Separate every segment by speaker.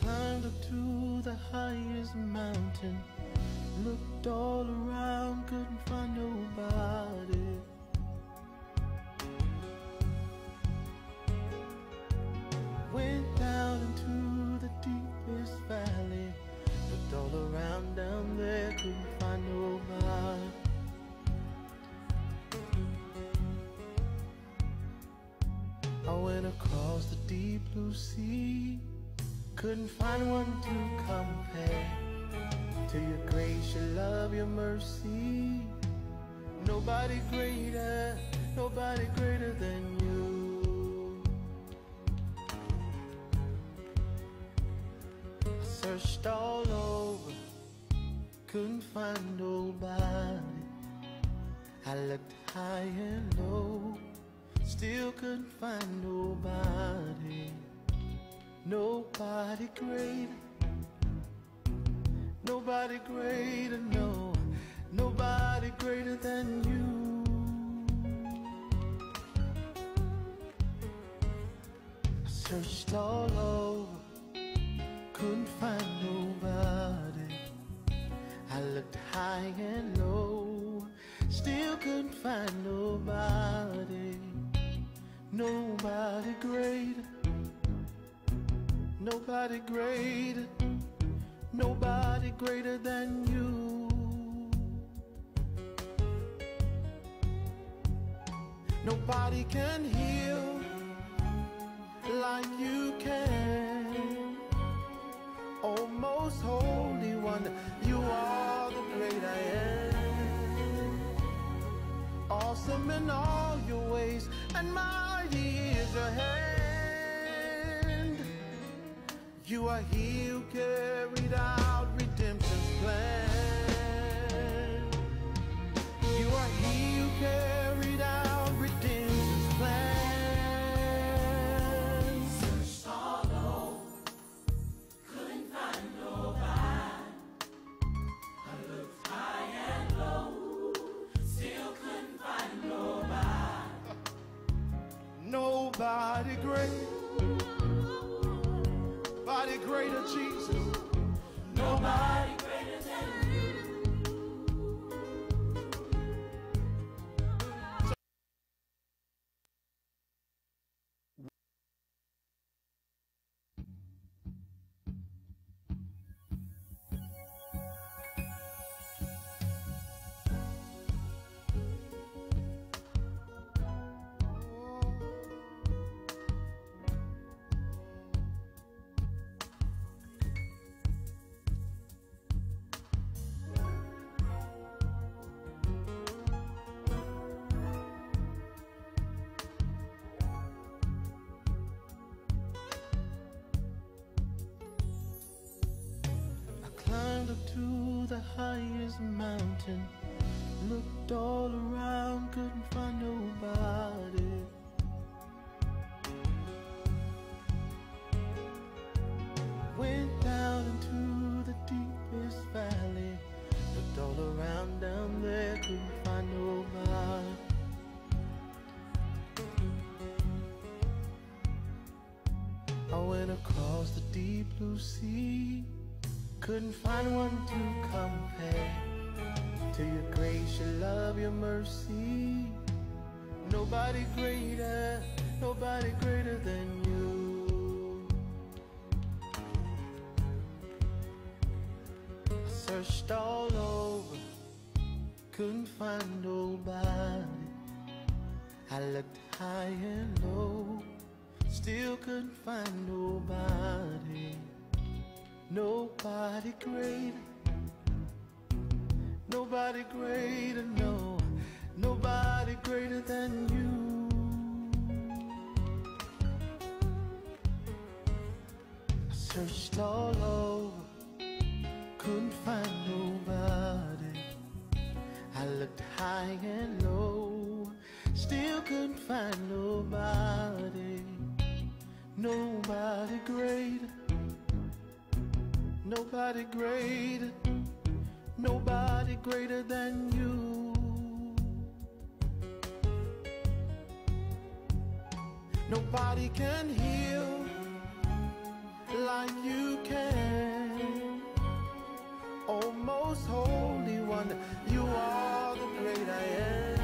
Speaker 1: climbed up to the highest mountain, looked all around, couldn't find nobody. Went down into the deepest valley, looked all around down there, couldn't find nobody. I went across the deep blue sea, couldn't find one to compare to your grace, your love, your mercy. Nobody greater than you. I searched all over, couldn't find nobody. I looked high and low, still couldn't find nobody. Nobody greater, nobody greater, no, nobody greater than you. I searched all over, couldn't find nobody. I looked high and low, still couldn't find nobody. Nobody greater, nobody greater, nobody greater than you. Nobody can heal like you can. Oh, most holy one, you are the great I am. Awesome in all your ways, and mighty is your hand. You are he who carried out redemption's plan. You are he who carried out redemption's plan.
Speaker 2: Searched all over, couldn't find nobody. I looked high and low, still couldn't find nobody.
Speaker 1: Nobody great, nobody greater, Jesus.
Speaker 2: Nobody greater than you.
Speaker 1: Up to the highest mountain, looked all around, couldn't find nobody. Went down into the deepest valley, looked all around down there, couldn't find nobody. I went across the deep blue sea, couldn't find one to compare to your grace, your love, your mercy. Nobody greater than you. I searched all over, couldn't find nobody. I looked high and low, still couldn't find nobody. Nobody greater, nobody greater, no, nobody greater than you. I searched all over, couldn't find nobody. I looked high and low, still couldn't find nobody. Nobody greater, nobody greater, nobody greater than you. Nobody can heal like you can. one. You are the great I am.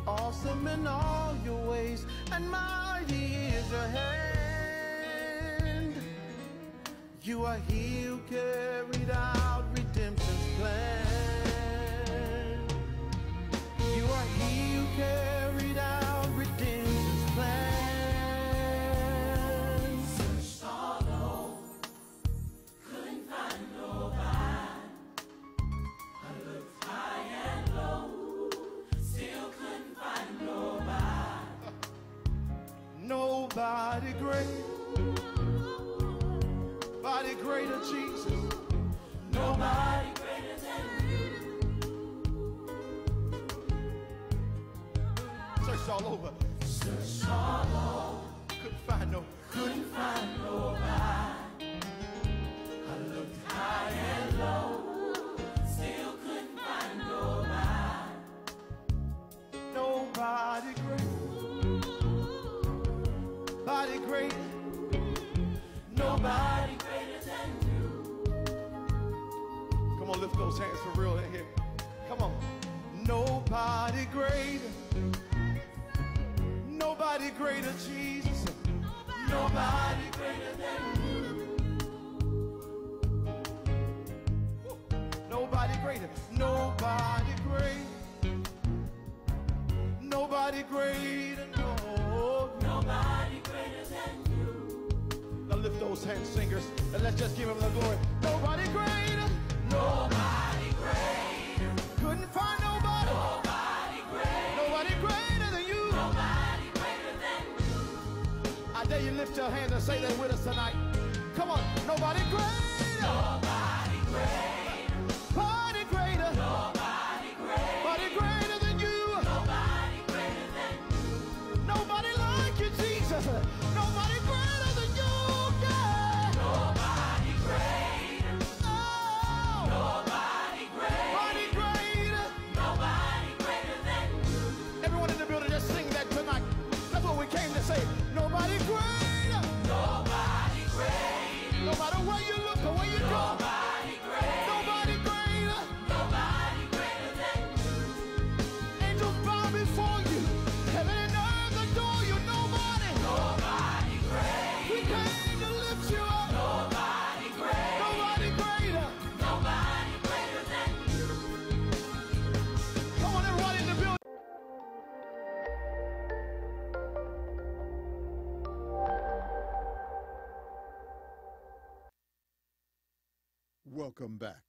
Speaker 1: Awesome in all your ways, and mighty is your hand. You are he who carried out redemption's plan. You are he who carried out redemption's plan.
Speaker 2: Searched all over, couldn't find nobody. I looked high and low, still couldn't find nobody.
Speaker 1: Nobody great, nobody greater, Jesus.
Speaker 2: Nobody greater than you.
Speaker 1: Searched all over,
Speaker 2: Searched all over,
Speaker 1: couldn't find no.
Speaker 2: couldn't find nobody. I looked high and low, still couldn't find nobody.
Speaker 1: Nobody great, nobody great,
Speaker 2: Nobody greater than you.
Speaker 1: Come on, lift those hands for real in here. Come on. Nobody greater, nobody greater, Jesus.
Speaker 2: Nobody greater than you.
Speaker 1: Nobody greater, nobody great, nobody greater, no.
Speaker 2: Nobody greater than you.
Speaker 1: Now lift those hands, singers, and let's just give him the glory. Nobody greater,
Speaker 2: Nobody greater.
Speaker 1: couldn't find nobody,
Speaker 2: Nobody greater.
Speaker 1: nobody greater than you.
Speaker 2: Nobody greater than you.
Speaker 1: I dare you lift your hands and say that with us tonight. Come on, nobody greater,
Speaker 2: Nobody greater.
Speaker 1: nobody greater,
Speaker 2: Nobody greater.
Speaker 1: nobody greater than you.
Speaker 2: Nobody greater than you.
Speaker 1: Nobody like you, Jesus. Nobody greater than you. Yeah.
Speaker 2: Nobody greater.
Speaker 1: Oh,
Speaker 2: Nobody greater.
Speaker 1: nobody greater.
Speaker 2: Nobody greater than you.
Speaker 1: Everyone in the building, just sing that tonight. That's what we came to say. Nobody greater.
Speaker 2: Nobody greater.
Speaker 1: No matter where you look or where you go.
Speaker 2: Nobody greater.
Speaker 1: Nobody greater.
Speaker 2: Nobody greater than you.
Speaker 1: Angels bow before you. Heaven and earth adore you. Nobody.
Speaker 2: Nobody greater.
Speaker 1: We came to lift you up.
Speaker 2: Nobody greater.
Speaker 1: Nobody greater.
Speaker 2: Nobody greater than you.
Speaker 1: Come on, everybody in the building. Welcome back.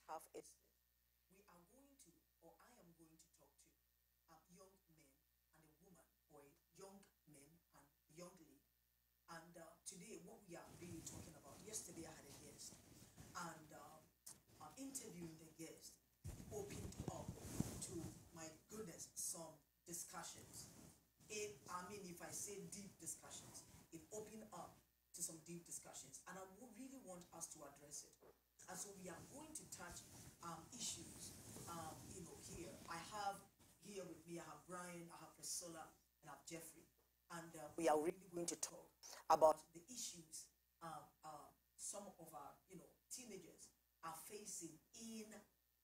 Speaker 3: Half is we are going to, or I am going to talk to young men and a woman, or young men and young lady. And today, what we are really talking about, yesterday I had a guest, and interviewing the guest opened up to, my goodness, some discussions. If I say deep discussions, it opened up to some deep discussions, and I really want us to address it. And so we are going to touch issues, here. I have here with me, I have Brian, I have Priscilla, and I have Jeffrey. And we are really going to talk about the issues some of our, teenagers are facing in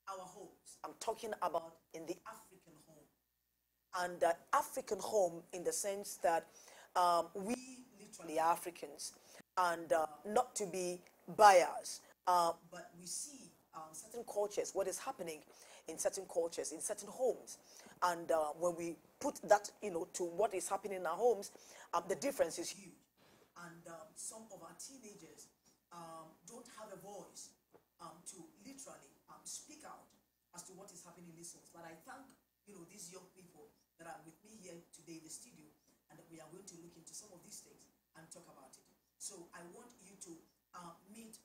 Speaker 3: our homes. I'm talking about in the African home. And African home in the sense that we literally are Africans, and not to be biased, but we see certain cultures, what is happening in certain cultures, in certain homes. And when we put that, to what is happening in our homes, the difference is huge. And some of our teenagers don't have a voice to literally speak out as to what is happening in these homes. But I thank, these young people that are with me here today in the studio, and that we are going to look into some of these things and talk about it. So I want you to meet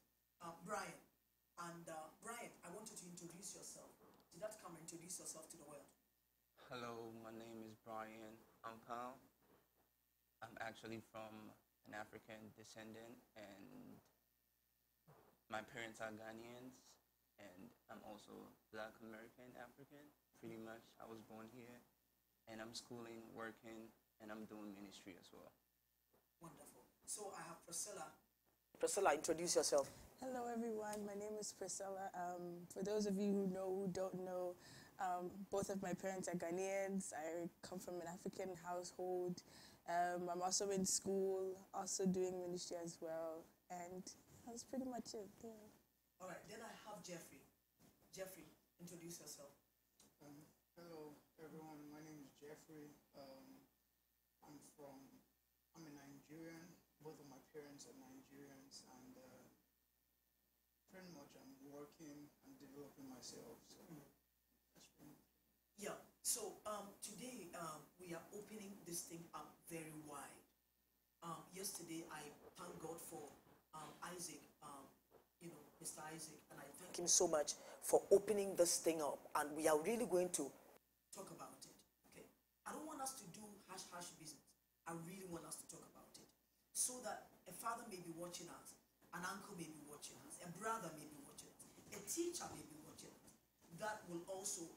Speaker 3: Brian. And Brian, I want you to introduce yourself. Did that come and introduce yourself to the world?
Speaker 4: Hello, my name is Brian Ampao. I'm actually from an African descendant, and my parents are Ghanaians, and I'm also Black American African. Pretty much, I was born here, and I'm schooling, working, and I'm doing ministry as well.
Speaker 3: Wonderful. So I have Priscilla. Priscilla, introduce yourself.
Speaker 5: Hello, everyone. My name is Priscilla. For those of you who know, who don't know, both of my parents are Ghanaians. I come from an African household. I'm also in school, also doing ministry as well. And that's pretty much it. Yeah.
Speaker 3: All right, then I have Jeffrey. Jeffrey, introduce yourself.
Speaker 6: Hello, everyone. My name is Jeffrey. I'm a Nigerian. Both of my parents are Nigerians, and pretty much I'm working and developing myself. So that's pretty much it.
Speaker 3: Yeah. So today we are opening this thing up very wide. Yesterday I thank God for Isaac, Mr. Isaac, and I thank him so much for opening this thing up, and we are really going to talk about it. Okay. I don't want us to do hush business. I really want us to talk about it, so that a father may be watching us, an uncle may be watching us, a brother may be watching us, a teacher may be watching us, that will also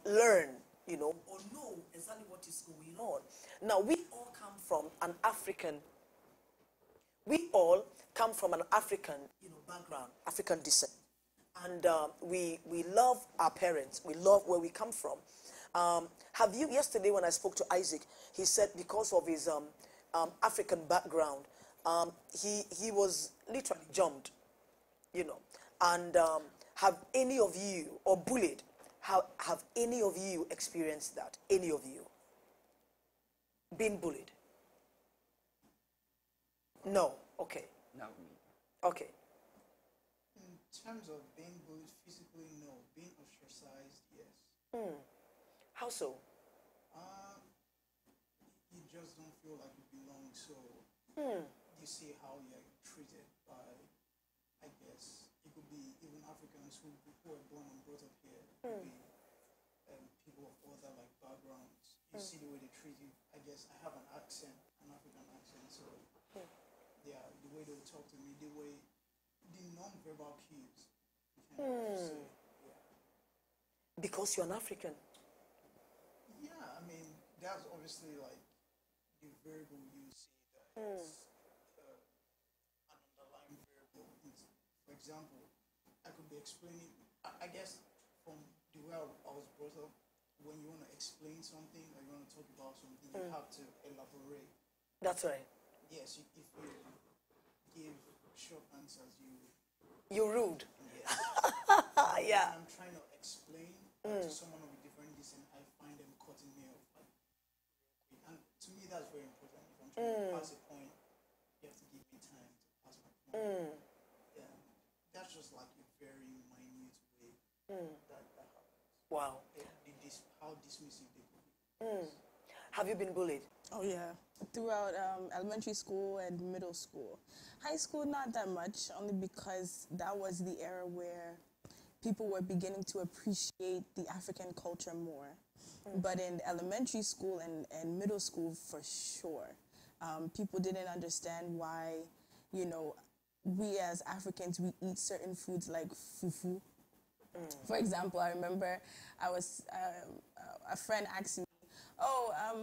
Speaker 3: learn, or know exactly what is going on. Now, we all come from an African background, African descent. And we love our parents. We love where we come from. Yesterday when I spoke to Isaac, he said because of his African background, he was literally jumped, And have any of you, or bullied, have any of you experienced that? Any of you? Been bullied? No. Okay.
Speaker 4: Not me.
Speaker 3: Okay.
Speaker 6: In terms of being bullied physically, no. Being ostracized, yes.
Speaker 3: How so?
Speaker 6: You just don't feel like you belong, so you see how you're treated by, I guess, it could be even Africans who are born and brought up here. It could be people of other backgrounds. You see the way they treat you. I guess I have an accent, an African accent, so yeah, the way they would talk to me, the non-verbal cues. Say, yeah.
Speaker 3: Because you're an African.
Speaker 6: Yeah, I mean, that's obviously the variable you see that it's an underlying variable. For example, I could be explaining, I guess from the way I was brought up, when you want to explain something or you want to talk about something, you have to elaborate.
Speaker 3: That's right.
Speaker 6: Yes, if you give short answers,
Speaker 3: You're rude.
Speaker 6: yes.
Speaker 3: Yeah.
Speaker 6: When I'm trying to explain to someone of a different descent, I find them cutting me off real quick. And to me, that's very important. If I'm trying to pass a point, you have to give me time to pass my point. Yeah, that's just a very minute way that happens.
Speaker 3: Wow.
Speaker 6: How dismissive they could be.
Speaker 3: Have you been bullied?
Speaker 5: Oh, yeah. Throughout elementary school and middle school. High school, not that much, only because that was the era where people were beginning to appreciate the African culture more. But in elementary school and middle school, for sure, people didn't understand why, we as Africans, we eat certain foods like fufu. For example, I remember a friend asked me,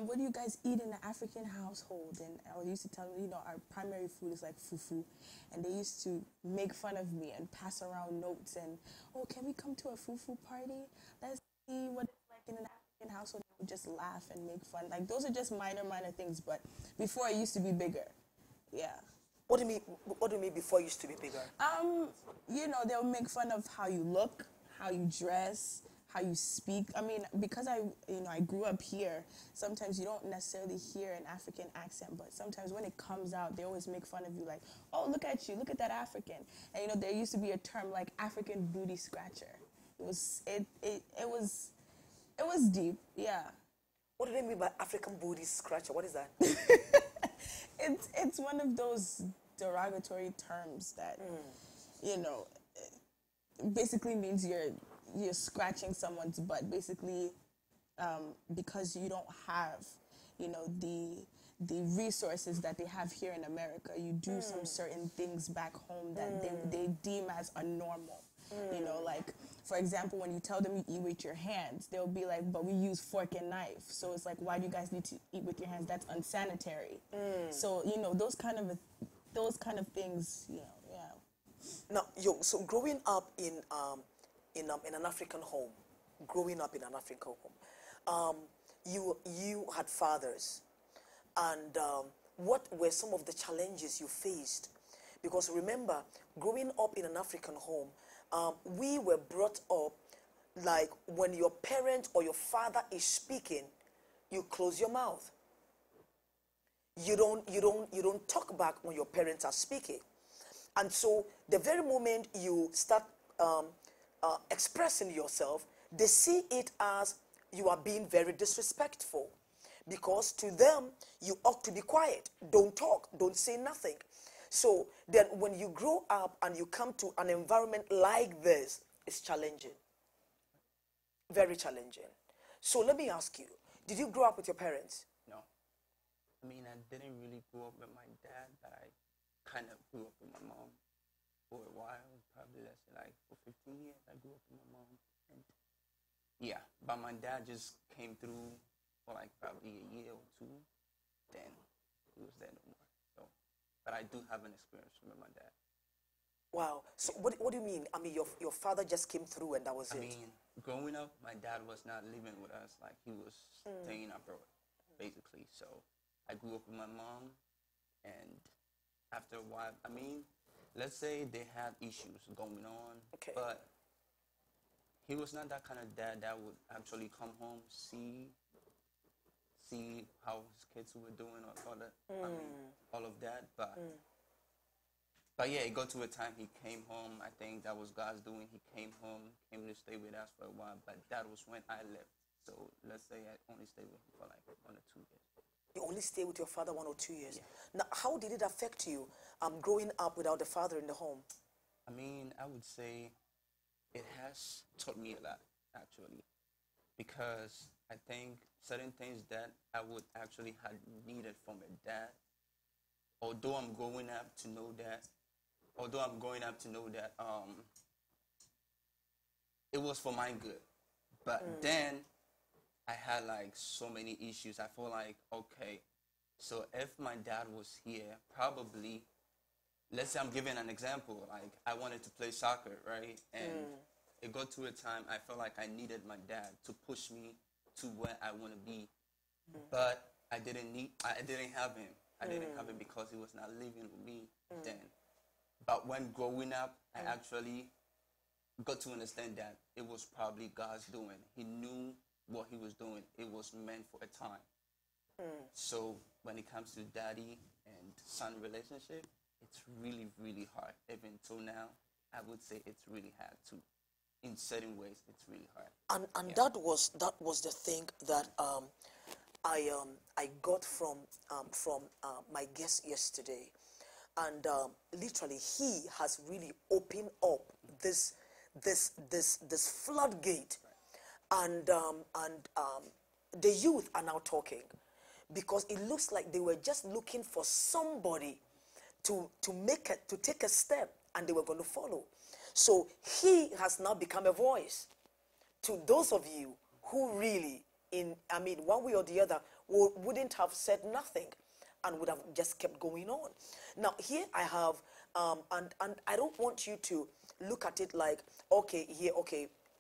Speaker 5: what do you guys eat in the African household? And I used to tell them, our primary food is like fufu. And they used to make fun of me and pass around notes and, can we come to a fufu party? Let's see what it's like in an African household. We would just laugh and make fun. Those are just minor things, but before it used to be bigger. Yeah.
Speaker 3: What do you mean before it used to be bigger?
Speaker 5: They'll make fun of how you look, how you dress, how you speak. I mean, because I grew up here, sometimes you don't necessarily hear an African accent, but sometimes when it comes out, they always make fun of you like, oh, look at you, look at that African. And there used to be a term like African booty scratcher. It was deep, yeah.
Speaker 3: What do they mean by African booty scratcher? What is that?
Speaker 5: It's one of those derogatory terms that, basically means you're scratching someone's butt, basically, because you don't have, the resources that they have here in America. You do some certain things back home that they deem as a normal. You know, like, for example, when you tell them you eat with your hands, they'll be like, but we use fork and knife. So it's like, why do you guys need to eat with your hands? That's unsanitary. So, you know, those kind of things, you know, yeah.
Speaker 3: Now, so growing up in an African home, you had fathers, and what were some of the challenges you faced? Because remember, growing up in an African home, we were brought up like when your parent or your father is speaking, you close your mouth. You don't talk back when your parents are speaking. And so the very moment you start expressing yourself, they see it as you are being very disrespectful. Because to them, you ought to be quiet. Don't talk. Don't say nothing. So then when you grow up and you come to an environment like this, it's challenging. Very challenging. So let me ask you, did you grow up with your parents?
Speaker 4: No. I mean, I didn't really grow up with my dad, but I kind of grew up with my mom for a while. Probably, let's say, like, for 15 years, I grew up with my mom. And yeah, but my dad just came through for like probably a year or two. Then he was there no more. So, but I do have an experience with my dad.
Speaker 3: Wow. So what do you mean? I mean, your father just came through and that was it?
Speaker 4: I mean, growing up, my dad was not living with us. Like, he was staying abroad, basically. So I grew up with my mom, and after a while, I mean, let's say they had issues going on,
Speaker 3: Okay.
Speaker 4: but he was not that kind of dad that would actually come home, see how his kids were doing, or all that. I mean, all of that. But yeah, it got to a time he came home. I think that was God's doing. He came home, came to stay with us for a while. But that was when I left. So let's say I only stayed with him for like 1 or 2 years.
Speaker 3: You only stayed with your father 1 or 2 years.
Speaker 4: Yeah.
Speaker 3: Now, how did it affect you growing up without a father in the home?
Speaker 4: I mean, I would say it has taught me a lot, actually, because I think certain things that I would actually have needed from a dad, although I'm growing up to know that, it was for my good. But then I had like so many issues. I feel like, okay, so if my dad was here, probably, let's say I'm giving an example, like I wanted to play soccer, right? And it got to a time I felt like I needed my dad to push me to where I want to be. But I didn't have him. I didn't have him because he was not living with me then. But when growing up, I actually got to understand that it was probably God's doing. He knew what he was doing. It was meant for a time. So when it comes to daddy and son relationship, it's really, really hard. Even till now, I would say it's really hard too. In certain ways, it's really hard.
Speaker 3: And that was the thing that I got from my guest yesterday, and literally he has really opened up this floodgate, and the youth are now talking, because it looks like they were just looking for somebody to take a step, and they were going to follow. So he has now become a voice to those of you who really, one way or the other, wouldn't have said nothing and would have just kept going on. Now, here I have, and I don't want you to look at it like, okay,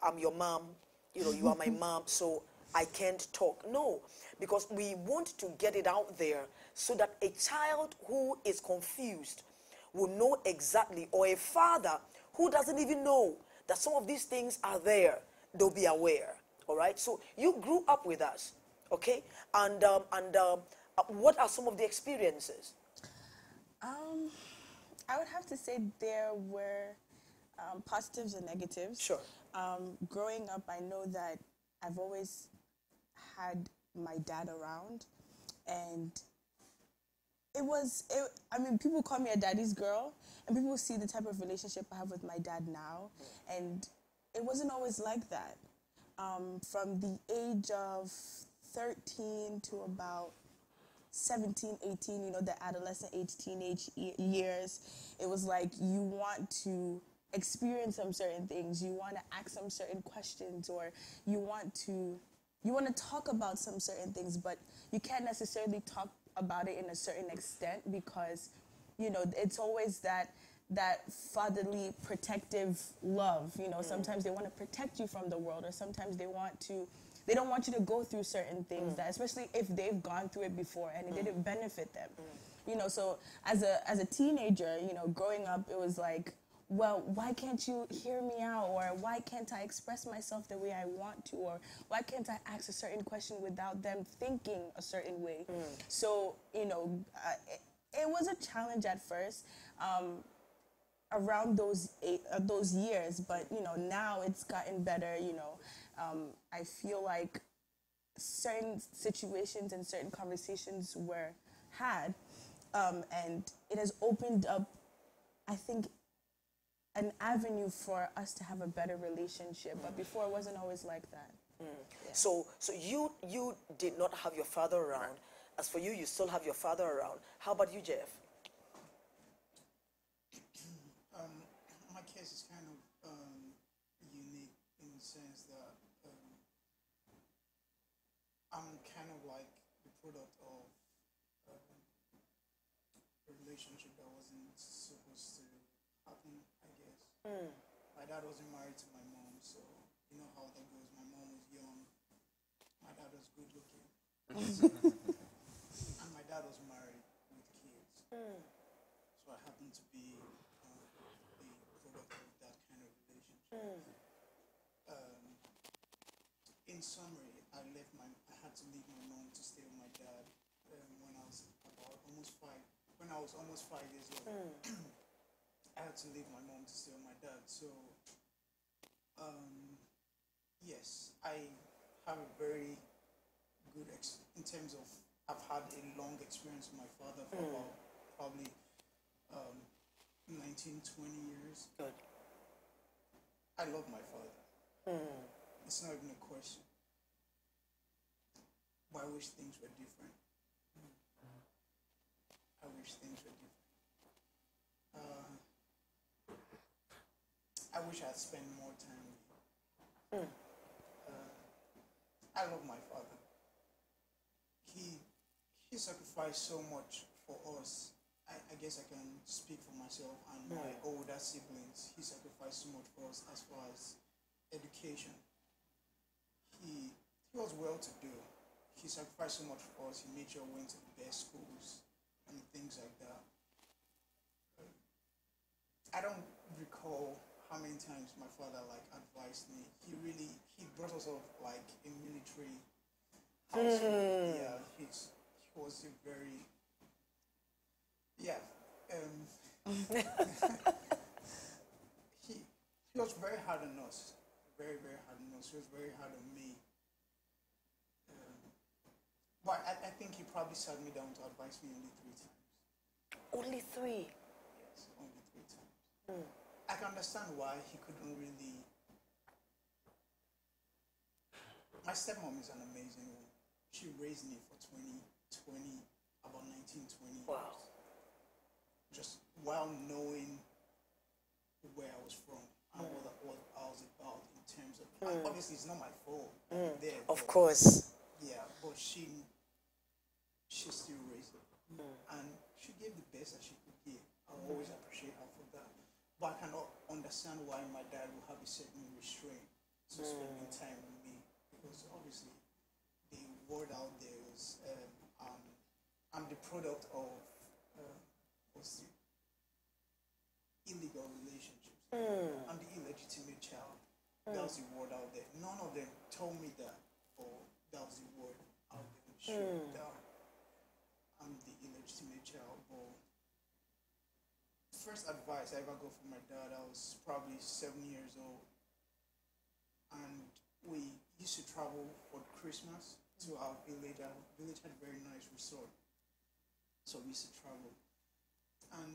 Speaker 3: I'm your mom, you are my mom, so I can't talk. No, because we want to get it out there so that a child who is confused will know exactly, or a father who doesn't even know that some of these things are there, they'll be aware. All right. So you grew up with us, okay? And what are some of the experiences?
Speaker 5: I would have to say there were positives and negatives.
Speaker 3: Sure.
Speaker 5: Growing up, I know that I've always had my dad around, and people call me a daddy's girl, and people see the type of relationship I have with my dad now, and it wasn't always like that. From the age of 13 to about 17, 18, the adolescent age, teenage years, it was like you want to experience some certain things, you want to ask some certain questions, or you want to talk about some certain things, but you can't necessarily talk about it in a certain extent because, it's always that fatherly protective love. Sometimes they want to protect you from the world, or sometimes they don't want you to go through certain things, that especially if they've gone through it before and it didn't benefit them. So as a teenager, growing up, it was like, well, why can't you hear me out? Or why can't I express myself the way I want to? Or why can't I ask a certain question without them thinking a certain way? So, it was a challenge at first, around those years, but, now it's gotten better, I feel like certain situations and certain conversations were had, and it has opened up, I think, an avenue for us to have a better relationship. But before, it wasn't always like that. Yeah.
Speaker 7: So you did not have your father around. As for you, you still have your father around. How about you, Jeff?
Speaker 6: My case is kind of unique in the sense that I'm kind of like the product of a relationship that wasn't supposed to happen, I guess. My dad wasn't married to my mom, so you know how that goes. My mom was young, my dad was good looking, and my dad was married with kids. So I happened to be a product of that kind of relationship. In summary, I had to leave my mom to stay with my dad when I was about almost 5. When I was almost 5 years old, I had to leave my mom to stay with my dad. So, yes, I have a very good in terms of I've had a long experience with my father for about probably 19, 20 years.
Speaker 7: Good.
Speaker 6: I love my father. It's not even a question. But I wish things were different. I wish things were different. I wish I'd spent more time with him. I love my father. He sacrificed so much for us. I guess I can speak for myself and my older siblings. He sacrificed so much for us as far as education. He was well-to-do. He sacrificed so much for us. He made sure we went to the best schools and things like that. I don't recall how many times my father advised me. He brought us up like a military household. Yeah, he was a very he was very hard on us. Very, very hard on us. He was very hard on me. But I think he probably sat me down to advise me only 3 times.
Speaker 7: Only 3?
Speaker 6: Yes, only 3 times. I can understand why he couldn't really... My stepmom is an amazing woman. She raised me for about 19, 20 years.
Speaker 7: Wow.
Speaker 6: Just while knowing where I was from and what I was about in terms of... Obviously, it's not my fault.
Speaker 7: Of course.
Speaker 6: Yeah, but she still raised it. And she gave the best that she could give. I always appreciate her for that. But I cannot understand why my dad would have a certain restraint to spending time with me. Because obviously, the word out there is I'm the product of illegal relationships. I'm the illegitimate child. That was the word out there. None of them told me that, or that was the word out there. Sure, that I'm the illegitimate child. But first advice I ever got from my dad, I was probably 7 years old, and we used to travel for Christmas to our village. Our village had a very nice resort, so we used to travel, and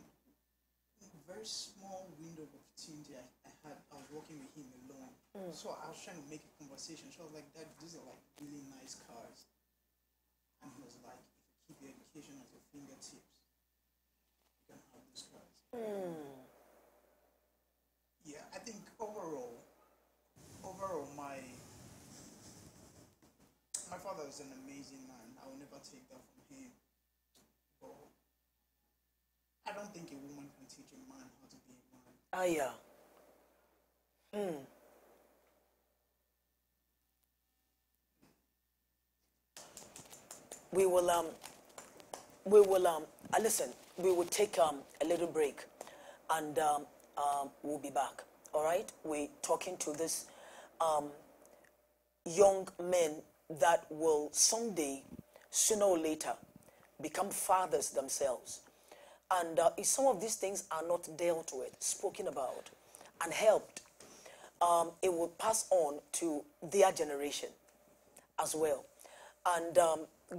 Speaker 6: a very small window of opportunity I was walking with him alone. So I was trying to make a conversation. So I was like, Dad, these are like really nice cars. And he was like, if you keep the education at your fingertips, you can have those cars. Yeah, I think overall, my father is an amazing man. I will never take that from him. But I don't think a woman can teach a man how to be a man.
Speaker 7: Ah, yeah. We will listen. We will take a little break, and we'll be back. All right. We're talking to this young men that will someday, sooner or later, become fathers themselves. And if some of these things are not dealt with, spoken about, and helped, it will pass on to their generation as well. And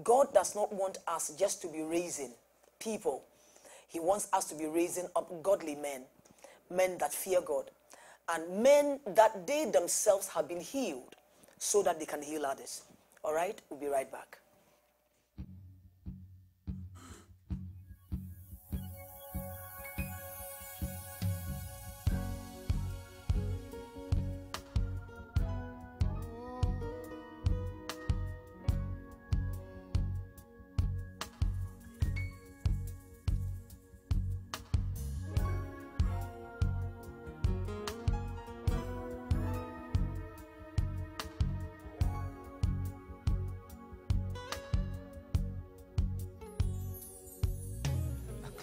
Speaker 7: God does not want us just to be raising people. He wants us to be raising up godly men, men that fear God, and men that they themselves have been healed so that they can heal others. All right? We'll be right back.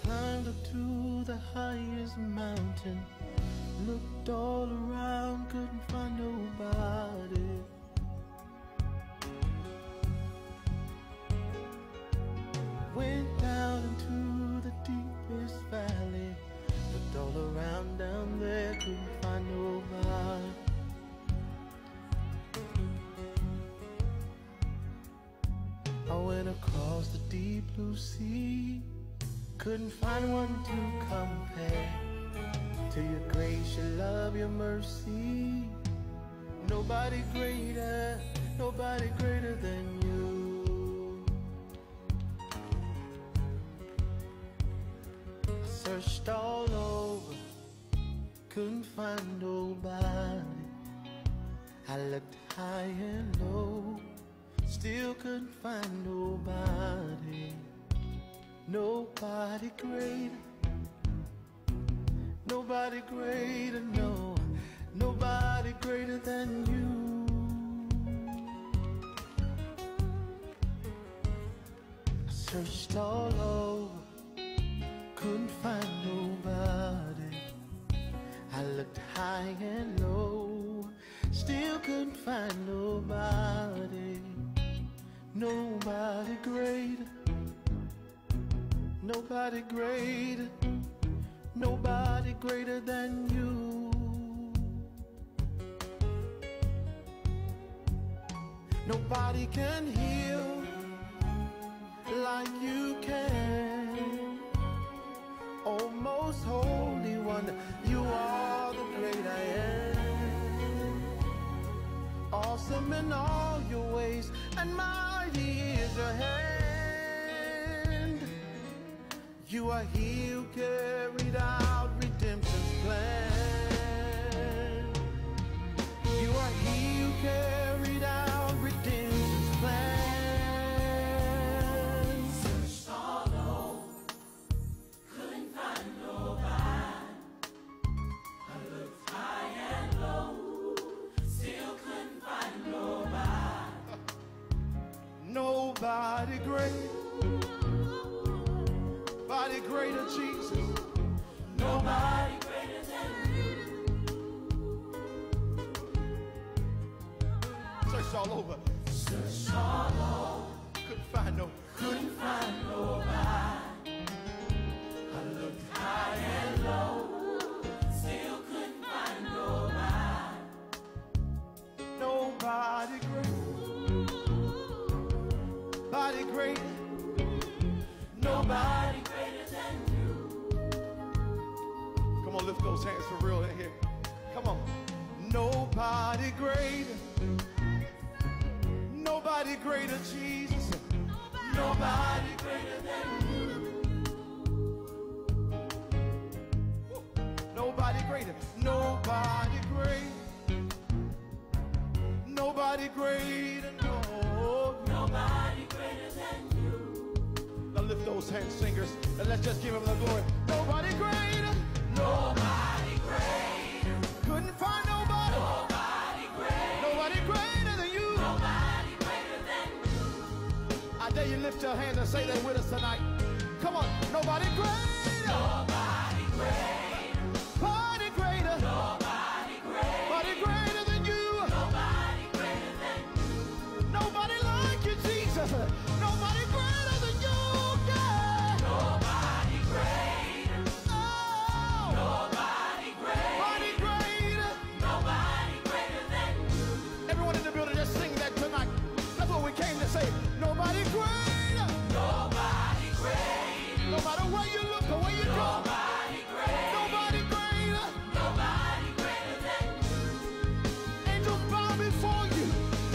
Speaker 1: Climbed up to the highest mountain, looked all around, couldn't find nobody. Went down into the deepest valley, looked all around down there, couldn't find nobody. I went across the deep blue sea, couldn't find one to compare to your grace, your love, your mercy. Nobody greater than you. I searched all over, couldn't find nobody. I looked high and low, still couldn't find nobody. Nobody greater, no, nobody greater than you. I searched all over, couldn't find nobody. I looked high and low, still couldn't find nobody. Nobody greater, nobody greater than you. Nobody can heal like you can. Oh, most holy one, you are the great I am. Awesome in all your ways, and mighty is your hand. You are he who carried out redemption's plan. You are he who carried out redemption's plan.
Speaker 2: Searched all over, couldn't find nobody. I looked high and low, still couldn't find nobody.
Speaker 1: Nobody great, nobody greater, Jesus.
Speaker 2: Nobody greater than you.
Speaker 1: Searched all over,
Speaker 2: Searched all over,
Speaker 1: couldn't find no.
Speaker 2: couldn't find nobody. I looked high and low, still couldn't find nobody.
Speaker 1: Nobody great, nobody great,
Speaker 2: Nobody greater than you.
Speaker 1: Come on, lift those hands for real in here. Come on. Nobody greater, nobody greater, Jesus.
Speaker 2: Nobody greater than you.
Speaker 1: Nobody greater. Nobody great. Nobody greater. No.
Speaker 2: Nobody greater than you.
Speaker 1: Now lift those hands, singers, and let's just give him the glory. Nobody greater.
Speaker 2: Nobody greater.
Speaker 1: Couldn't find nobody.
Speaker 2: Nobody greater.
Speaker 1: Nobody greater than you.
Speaker 2: Nobody greater than you.
Speaker 1: I dare you lift your hand and say that with us tonight. Come on. Nobody greater.
Speaker 2: Nobody greater.
Speaker 1: Nobody greater.
Speaker 2: Nobody greater.
Speaker 1: Nobody greater than you.
Speaker 2: Nobody greater than you.
Speaker 1: Nobody like you, Jesus. Nobody greater than you. Yeah.
Speaker 2: Nobody greater.
Speaker 1: Oh.
Speaker 2: Nobody greater.
Speaker 1: Nobody greater.
Speaker 2: Nobody greater than you.
Speaker 1: Everyone in the building, just sing that tonight. That's what we came to say. Nobody greater.
Speaker 2: Nobody greater.
Speaker 1: No matter where you look or where you go.
Speaker 2: Nobody greater.
Speaker 1: Nobody greater.
Speaker 2: Nobody greater than you.
Speaker 1: Angels bow before you.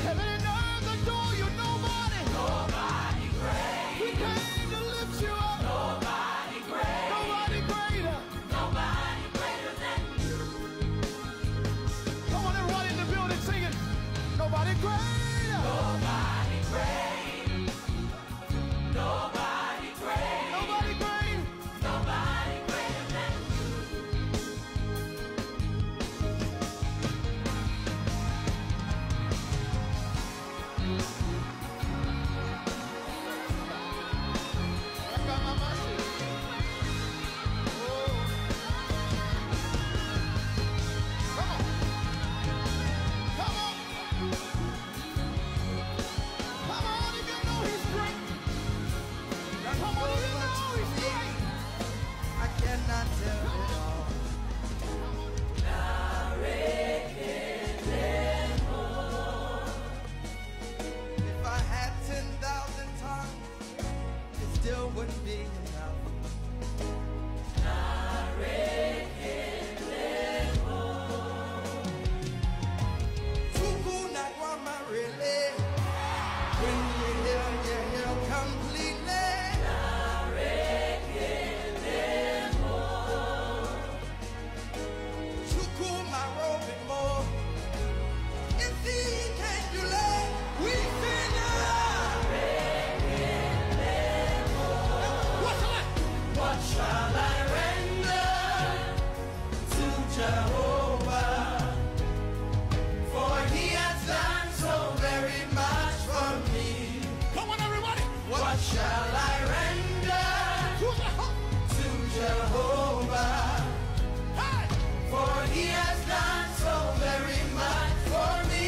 Speaker 1: Heaven and earth adore you. Nobody.
Speaker 2: Nobody greater.
Speaker 1: We came to lift you up.
Speaker 2: Nobody greater.
Speaker 1: Nobody greater.
Speaker 2: Nobody greater than you.
Speaker 1: Come on, everybody in the building singing. Nobody greater.
Speaker 2: Nobody greater. Nobody greater.
Speaker 1: Nobody greater.
Speaker 2: Nobody greater than you.
Speaker 1: I cannot tell it all. If I had 10,000 tongues, it still wouldn't be enough. Tuku na kwama really. When you hear completely. Tuku my robe and more. If he can't do that, we sing
Speaker 2: What shall I render to Jehovah? For he has done so very much for me.
Speaker 1: Come on, everybody.
Speaker 2: What shall I render to Jehovah?
Speaker 1: Hey!
Speaker 2: For he has done so very much for me.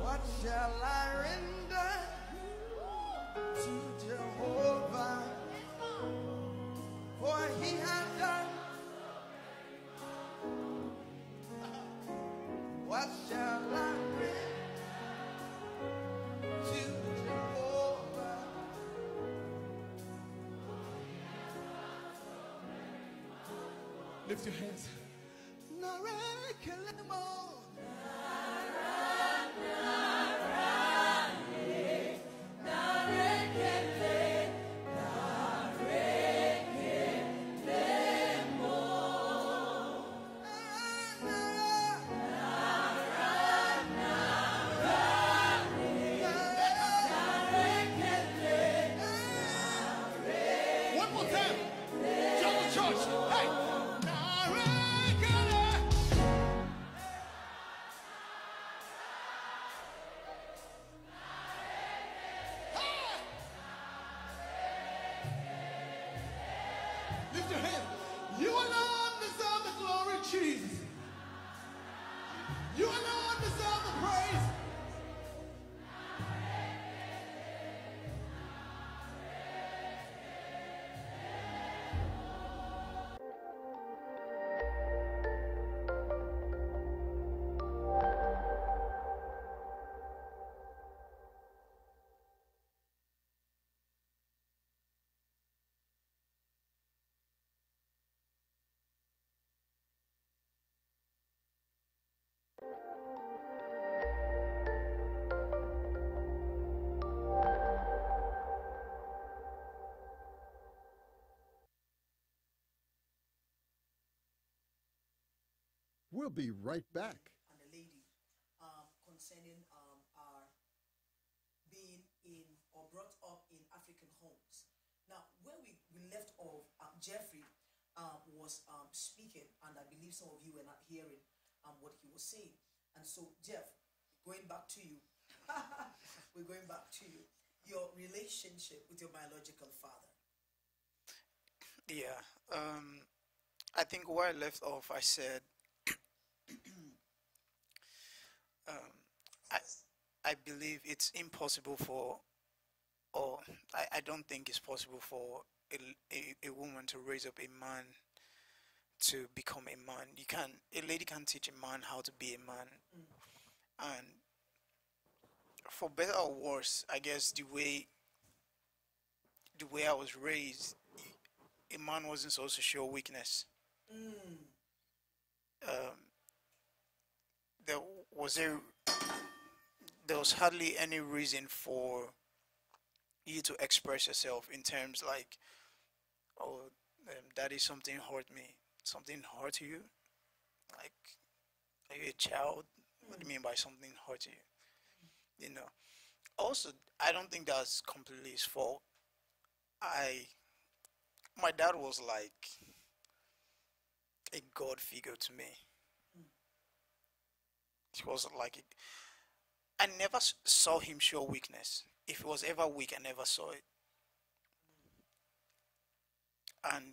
Speaker 1: What shall I render to Jehovah? For he has done. What shall I render to Jehovah? Lift your hands.
Speaker 8: We'll be right back.
Speaker 3: And a lady concerning our being in or brought up in African homes. Now, where we left off, Jeffrey was speaking, and I believe some of you were not hearing what he was saying. And so, Jeff, going back to you, we're going back to you. Your relationship with your biological father.
Speaker 6: Yeah. I think where I left off, I said, I believe it's impossible for, or I don't think it's possible for a woman to raise up a man to become a man. A lady can teach a man how to be a man. And for better or worse, I guess the way I was raised, a man wasn't supposed to show weakness. There was hardly any reason for you to express yourself in terms like, oh, daddy, something hurt me. Something hurt you? Like, are you a child? What do you mean by something hurt you? You know. Also, I don't think that's completely his fault. My dad was like a god figure to me. He was like, I never saw him show weakness. If he was ever weak, I never saw it. And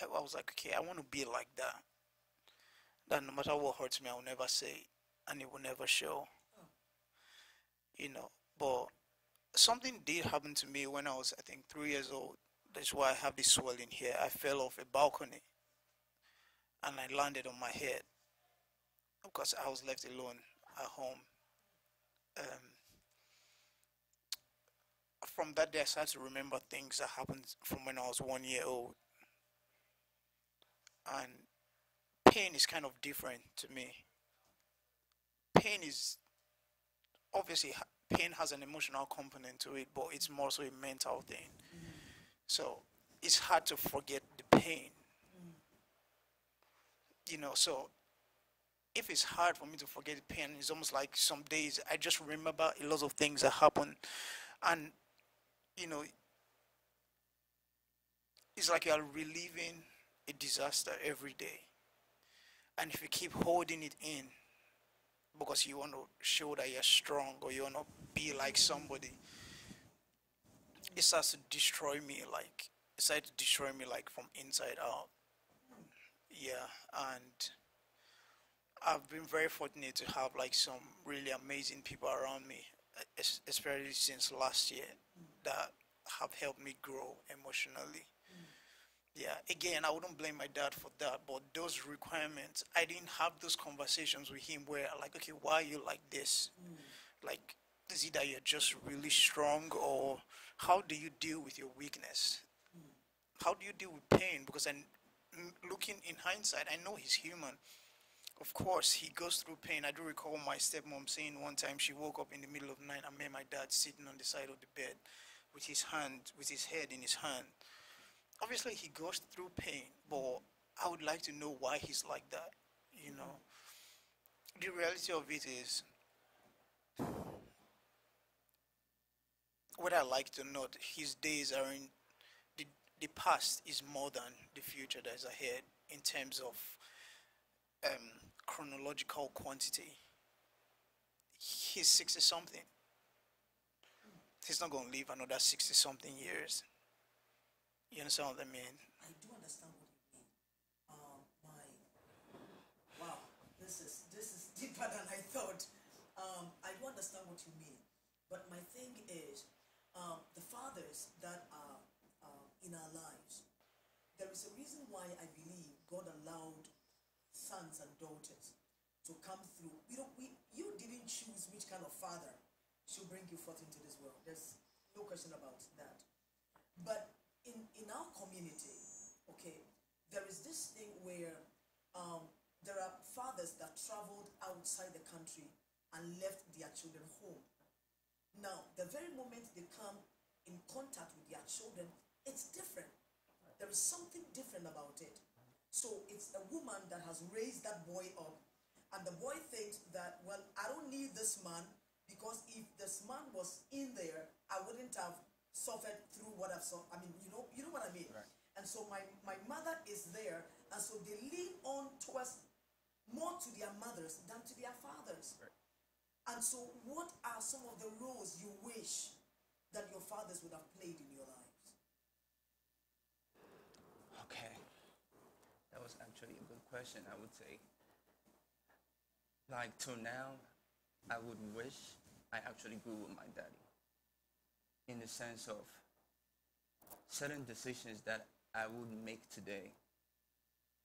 Speaker 6: I was like, okay, I want to be like that. That no matter what hurts me, I will never say it, and it will never show. You know, but something did happen to me when I was, I think, 3 years old. That's why I have this swelling here. I fell off a balcony, and I landed on my head because I was left alone at home. From that day, I started to remember things that happened from when I was 1 year old. And pain is kind of different to me. Pain is, obviously, pain has an emotional component to it, but it's more so a mental thing. So it's hard to forget the pain. You know, so if it's hard for me to forget the pain, it's almost like some days I just remember a lot of things that happen. And, you know, it's like you're reliving a disaster every day. And if you keep holding it in because you want to show that you're strong or you want to be like somebody, it starts to destroy me, like, it started to destroy me like from inside out. Yeah, and I've been very fortunate to have like some really amazing people around me, especially since last year, that have helped me grow emotionally. Yeah, again, I wouldn't blame my dad for that, but those requirements, I didn't have those conversations with him where, like, okay, why are you like this? Like, is it that you're just really strong, or how do you deal with your weakness? How do you deal with pain? Because looking in hindsight, I know he's human. Of course, he goes through pain. I do recall my stepmom saying one time she woke up in the middle of the night and met my dad sitting on the side of the bed with his head in his hand. Obviously, he goes through pain, but I would like to know why he's like that, you know. The reality of it is, what I like to note, his days are in, the past is more than the future that is ahead in terms of chronological quantity. He's 60 something. He's not going to live another 60 something years. You understand what I mean?
Speaker 3: I do understand what you mean. Wow, this is deeper than I thought. I do understand what you mean, but my thing is, the fathers that are in our lives. There is a reason why I believe God allowed sons and daughters to come through. You didn't choose which kind of father should bring you forth into this world. There's no question about that. But in our community, okay, there is this thing where there are fathers that traveled outside the country and left their children home. Now, the very moment they come in contact with their children, it's different. There is something different about it. So it's a woman that has raised that boy up, and the boy thinks that, well, I don't need this man, because if this man was in there, I wouldn't have suffered through what I've suffered. I mean, you know what I mean.
Speaker 4: Right.
Speaker 3: And so my mother is there, and so they lean on towards more to their mothers than to their fathers.
Speaker 4: Right.
Speaker 3: And so, what are some of the roles you wish that your fathers would have played in your lives?
Speaker 4: Okay. That was actually a good question, I would say. Like, till now, I would wish I actually grew with my daddy. In the sense of certain decisions that I would make today,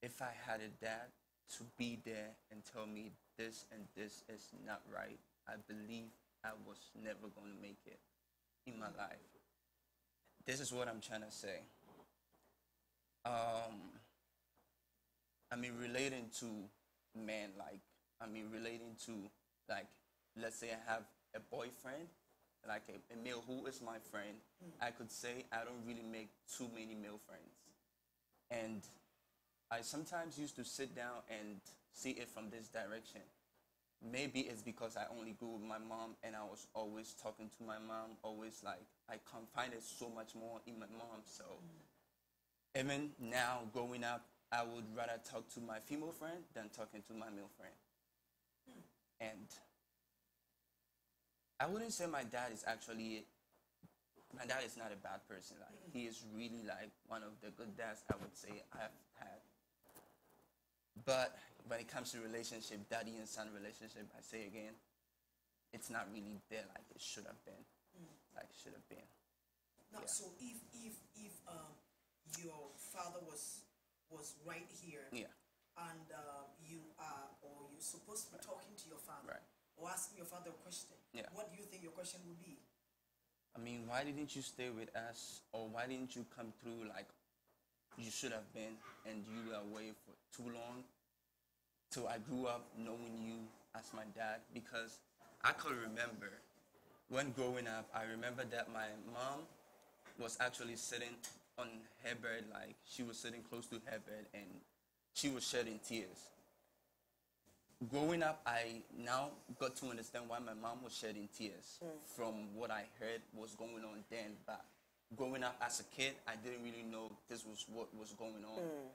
Speaker 4: if I had a dad to be there and tell me this and this is not right, I believe I was never going to make it in my life. This is what I'm trying to say. Relating to men, relating to, like, let's say I have a boyfriend, like a male who is my friend, I could say I don't really make too many male friends. And I sometimes used to sit down and see it from this direction. Maybe it's because I only grew with my mom and I was always talking to my mom, always like, I confided so much more in my mom. So even now, growing up, I would rather talk to my female friend than talking to my male friend. And I wouldn't say my dad is not a bad person. Like, he is really like one of the good dads I would say I've had. But when it comes to relationship, daddy and son relationship, I say again, it's not really there like it should have been. Like it should have been.
Speaker 3: Now,
Speaker 4: Yeah.
Speaker 3: so if your father was right here,
Speaker 4: Yeah.
Speaker 3: and you're supposed to be talking to your father,
Speaker 4: Right.
Speaker 3: or asking your father a question,
Speaker 4: Yeah.
Speaker 3: what do you think your question would be?
Speaker 4: I mean, why didn't you stay with us? Or why didn't you come through like you should have been, and you were away for too long? So I grew up knowing you as my dad, because I could remember when growing up, I remember that my mom was actually sitting on her bed, like she was sitting close to her bed, and she was shedding tears. Growing up, I now got to understand why my mom was shedding tears from what I heard was going on then. But growing up as a kid, I didn't really know this was what was going on.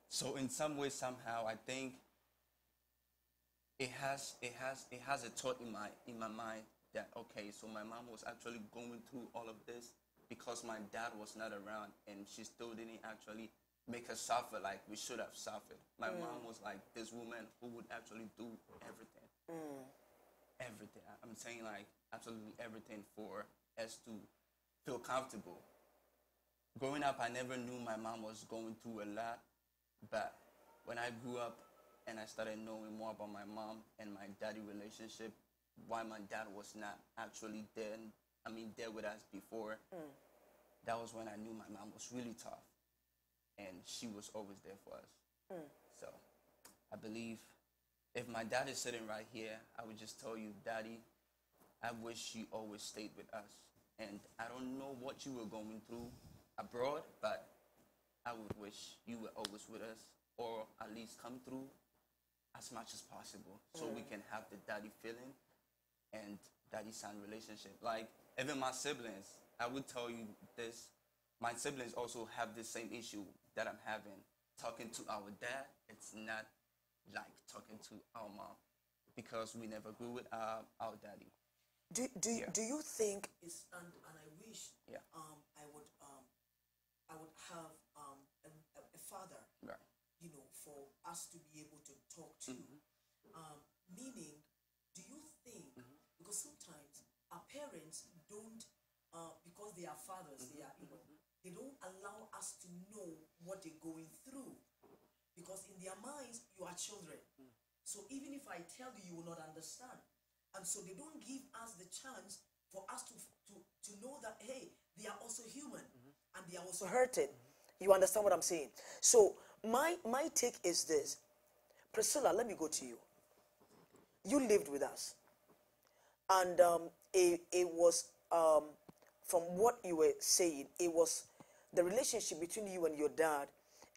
Speaker 4: So in some way, somehow, I think it has a thought in my mind that, okay, so my mom was actually going through all of this because my dad was not around, and she still didn't actually make us suffer like we should have suffered. My mom was like this woman who would actually do everything. Everything. I'm saying like absolutely everything for us to feel comfortable. Growing up, I never knew my mom was going through a lot, but when I grew up and I started knowing more about my mom and my daddy relationship, why my dad was not actually there with us before, that was when I knew my mom was really tough. And she was always there for us. So I believe if my dad is sitting right here, I would just tell you, Daddy, I wish you always stayed with us. And I don't know what you were going through abroad, but I would wish you were always with us, or at least come through as much as possible, so we can have the daddy feeling and daddy-son relationship. Like, even my siblings, I would tell you this, my siblings also have the same issue that I'm having. Talking to our dad, it's not like talking to our mom, because we never grew with our daddy.
Speaker 7: Do you think
Speaker 3: And I wish
Speaker 4: Yeah.
Speaker 3: I would have a father,
Speaker 4: Right.
Speaker 3: for us to be able to talk to. Meaning, do you think, because sometimes our parents don't, because they are fathers, they don't allow us to know what they're going through, because in their minds you are children. So even if I tell you, you will not understand, and so they don't give us the chance for us to know that, hey, they are also human, and they are also
Speaker 7: hurted? You understand what I'm saying? So my take is this. Priscilla, let me go to you. You lived with us, and it was from what you were saying, it was the relationship between you and your dad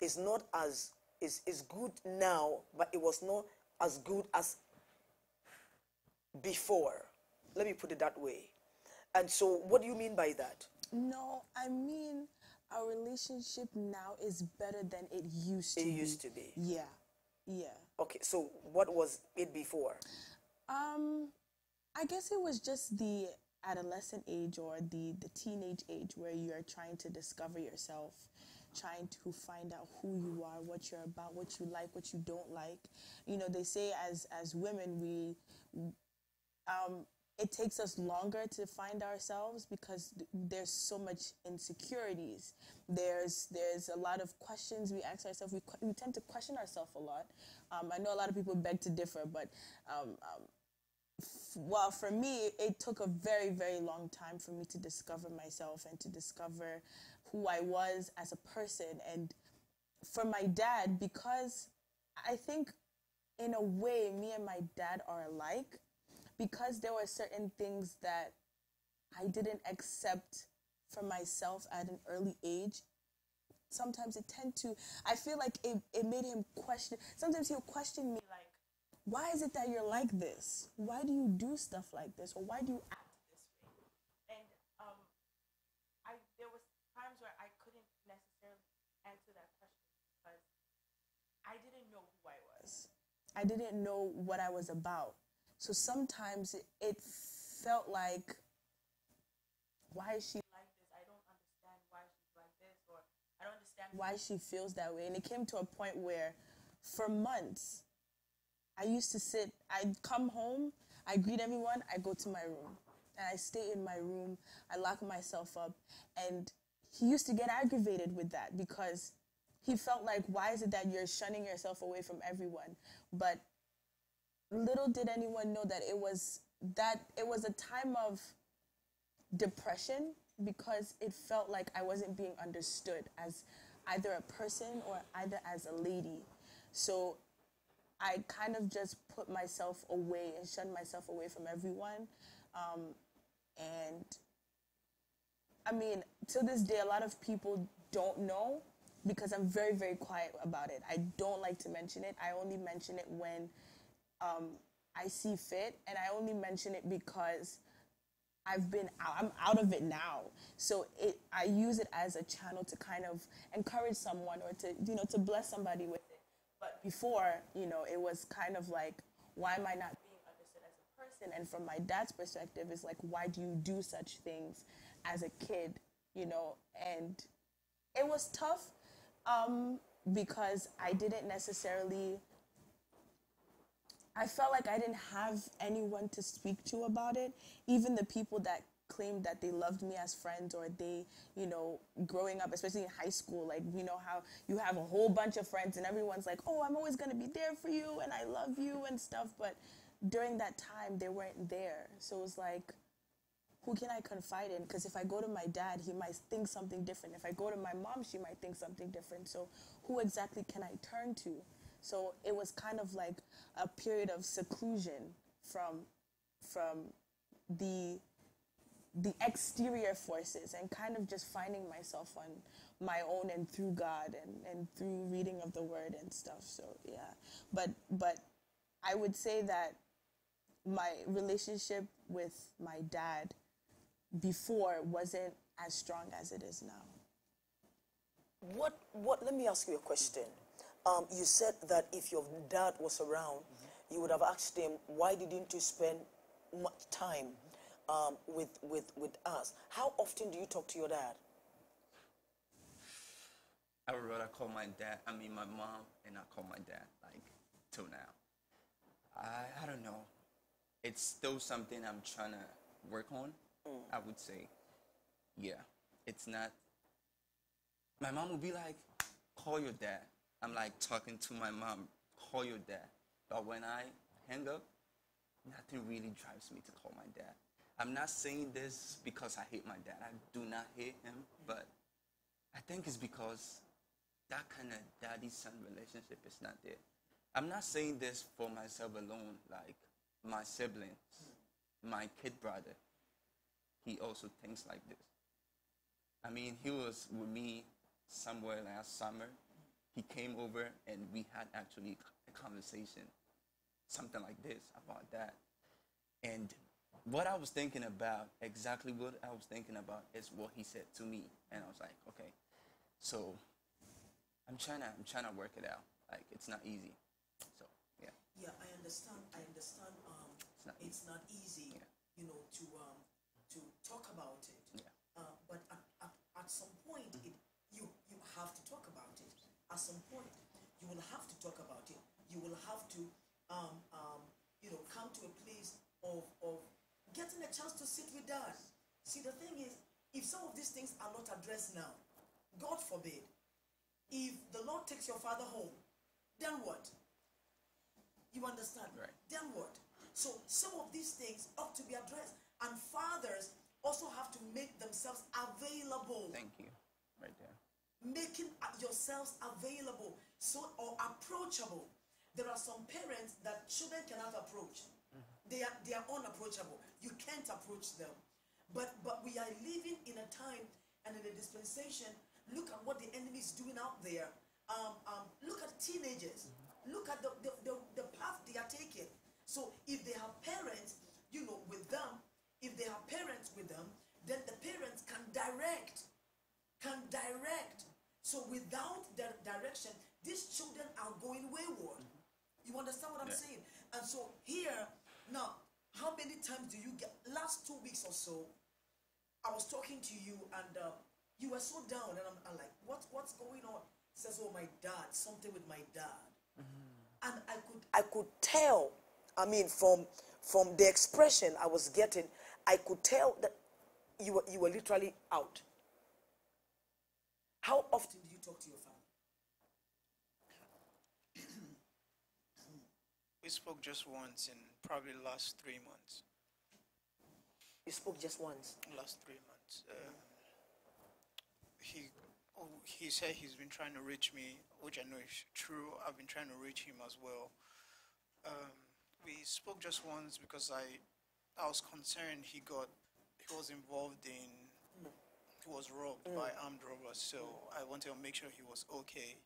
Speaker 7: is not as is good now, but it was not as good as before. Let me put it that way. And so, what do you mean by that?
Speaker 5: No, I mean, our relationship now is better than it used to
Speaker 7: It
Speaker 5: be.
Speaker 7: used to be.
Speaker 5: Yeah. Yeah.
Speaker 7: Okay, so what was it before?
Speaker 5: I guess it was just the adolescent age or the teenage age where you're trying to discover yourself, trying to find out who you are, what you're about, what you like, what you don't like. You know, they say as women it takes us longer to find ourselves because there's so much insecurities. There's a lot of questions we ask ourselves. We tend to question ourselves a lot. I know a lot of people beg to differ, but well, for me, it took a very, very long time for me to discover myself and to discover who I was as a person. And for my dad, because I think in a way, me and my dad are alike, because there were certain things that I didn't accept for myself at an early age. Sometimes I feel like it made him question. Sometimes he'll question me like, why is it that you're like this? Why do you do stuff like this? Or why do you act this way? And there was times where I couldn't necessarily answer that question because I didn't know who I was. I didn't know what I was about. So sometimes it felt like, why is she like this? I don't understand why she's like this, or I don't understand why she feels that way. And it came to a point where, for months, I used to I'd come home, I greet everyone, I go to my room. And I stay in my room, I lock myself up. And he used to get aggravated with that because he felt like, why is it that you're shunning yourself away from everyone? But little did anyone know that it was a time of depression because it felt like I wasn't being understood as either a person or either as a lady. So I kind of just put myself away and shunned myself away from everyone. And I mean, to this day, a lot of people don't know because I'm very, very quiet about it. I don't like to mention it. I only mention it when I see fit, and I only mention it because I'm out of it now. So I use it as a channel to kind of encourage someone or to bless somebody with it. But before, it was kind of like, why am I not being understood as a person? And from my dad's perspective, it's like, why do you do such things as a kid? And it was tough because I didn't necessarily, I felt like I didn't have anyone to speak to about it. Even the people that claimed that they loved me as friends, or they, growing up, especially in high school, like, how you have a whole bunch of friends and everyone's like, oh, I'm always going to be there for you and I love you and stuff. But during that time, they weren't there. So it was like, who can I confide in? Because if I go to my dad, he might think something different. If I go to my mom, she might think something different. So who exactly can I turn to? So it was kind of like a period of seclusion from the exterior forces, and kind of just finding myself on my own and through God and through reading of the word and stuff. So yeah, but I would say that my relationship with my dad before wasn't as strong as it is now.
Speaker 7: Let me ask you a question. You said that if your dad was around, you would have asked him, why didn't you spend much time with us? How often do you talk to your dad?
Speaker 4: I would rather call my mom, and I call my dad, like, till now. I don't know. It's still something I'm trying to work on, I would say. Yeah, it's not. My mom would be like, call your dad. I'm like talking to my mom, call your dad. But when I hang up, nothing really drives me to call my dad. I'm not saying this because I hate my dad. I do not hate him, but I think it's because that kind of daddy-son relationship is not there. I'm not saying this for myself alone, like my siblings, my kid brother, he also thinks like this. I mean, he was with me somewhere last summer, he came over and we had actually a conversation, something like this about that. And what I was thinking about, exactly what I was thinking about, is what he said to me. And I was like, okay, so I'm trying to work it out. Like, it's not easy. So yeah.
Speaker 7: Yeah, I understand. I understand. It's not easy,
Speaker 4: Yeah.
Speaker 7: you know, to talk about it.
Speaker 4: Yeah.
Speaker 7: But at some point, you have to talk about it. At some point, you will have to talk about it. You will have to, you know, come to a place of getting a chance to sit with dad. See, the thing is, if some of these things are not addressed now, God forbid, if the Lord takes your father home, then what? You understand?
Speaker 4: Right.
Speaker 7: Then what? So some of these things ought to be addressed. And fathers also have to make themselves available.
Speaker 4: Thank you. Right there.
Speaker 7: Making yourselves available or approachable. There are some parents that children cannot approach. They are unapproachable. You can't approach them. But we are living in a time and in a dispensation. Look at what the enemy is doing out there. Look at teenagers. Look at the path they are taking. So if they have parents, you know, with them, then the parents can direct. So without the direction, these children are going wayward. You understand what I'm saying? And so here, now, how many times do you get? Last 2 weeks or so, I was talking to you and you were so down, and I'm like, what's going on? He says, oh, my dad, something with my dad. And I could tell, I mean, from the expression I was getting, I could tell that you were literally out. How often do you talk to your family?
Speaker 6: We spoke just once in probably the last 3 months.
Speaker 7: You spoke just once?
Speaker 6: Last 3 months. He said he's been trying to reach me, which I know is true. I've been trying to reach him as well. We spoke just once because I was concerned he was involved in, he was robbed by armed robbers, so I wanted to make sure he was okay.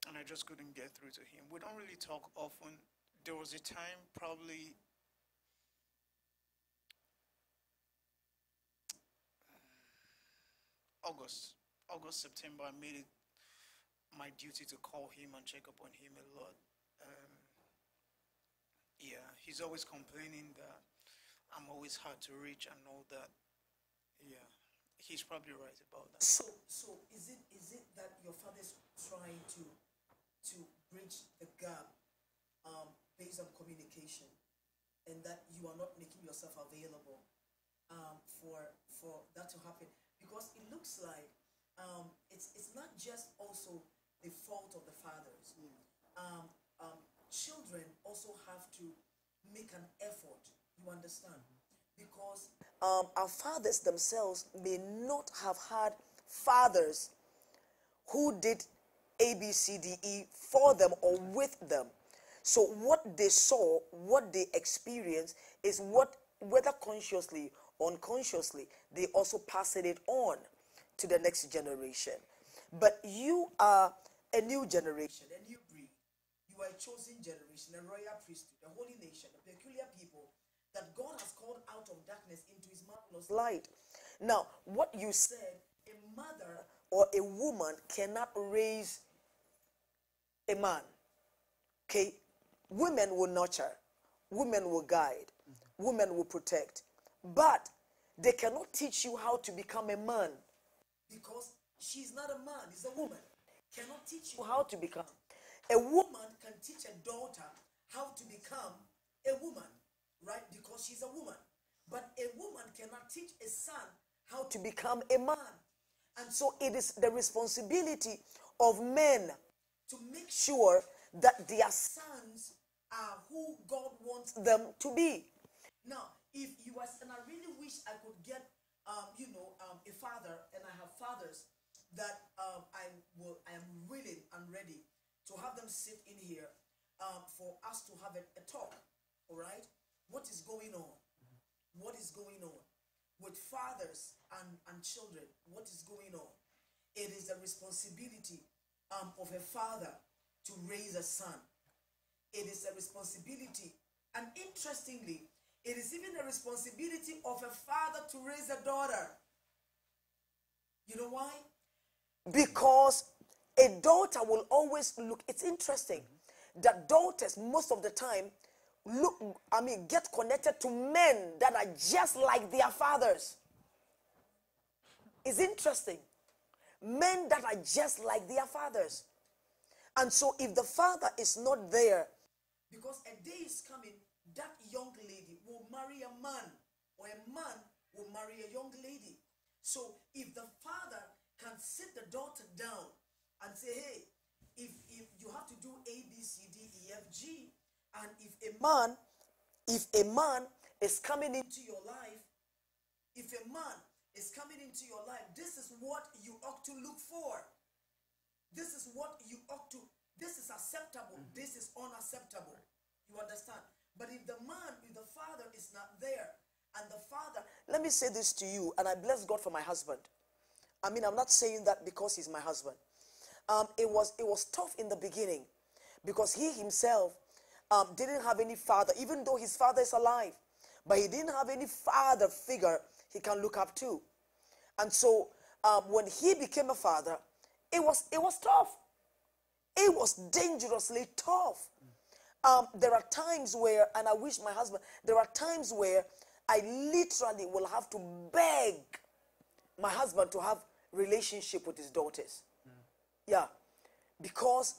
Speaker 6: And I just couldn't get through to him. We don't really talk often. There was a time, probably August, September, I made it my duty to call him and check up on him a lot. Yeah, he's always complaining that I'm always hard to reach and all that. Yeah, he's probably right about that.
Speaker 7: So is it that your father's trying to bridge the gap based on communication, and that you are not making yourself available for that to happen? Because it looks like it's not just also the fault of the fathers. Children also have to make an effort. You understand? Because our fathers themselves may not have had fathers who did A, B, C, D, E for them or with them. So what they saw, what they experienced is what, whether consciously or unconsciously, they also pass it on to the next generation. But you are a new generation, a new breed. You are a chosen generation, a royal priesthood, a holy nation, a peculiar people that God has called out of darkness into his marvelous light. Now, what you said, a mother or a woman cannot raise a man. Okay? Women will nurture, women will guide, women will protect. But they cannot teach you how to become a man, because she's not a man, she's a woman. Cannot teach you how to become. A woman can teach a daughter how to become a woman, right? Because she's a woman. But a woman cannot teach a son how to become a man. And so it is the responsibility of men to make sure that their sons are who God wants them to be. Now, if you are, and I really wish I could get, a father, and I have fathers that I am willing and ready to have them sit in here for us to have a talk. All right, what is going on? What is going on with fathers and children? What is going on? It is the responsibility
Speaker 3: of a father to raise a son. It is a responsibility. And interestingly, it is even a responsibility of a father to raise a daughter. You know why?
Speaker 7: Because a daughter will always look, it's interesting that daughters most of the time get connected to men that are just like their fathers. It's interesting. Men that are just like their fathers. And so if the father is not there,
Speaker 3: because a day is coming, that young lady will marry a man, or a man will marry a young lady. So if the father can sit the daughter down and say, hey, if you have to do A, B, C, D, E, F, G, and if a man is coming into your life, this is what you ought to look for. This is what you ought to, this is acceptable, this is unacceptable. You understand? But if the father is not there, and the father,
Speaker 7: let me say this to you, and I bless God for my husband. I mean, I'm not saying that because he's my husband. It was tough in the beginning because he himself didn't have any father, even though his father is alive. But he didn't have any father figure he can look up to. And so when he became a father, it was tough. It was dangerously tough. There are times where, and I wish my husband, there are times where I literally will have to beg my husband to have relationship with his daughters. Yeah. Because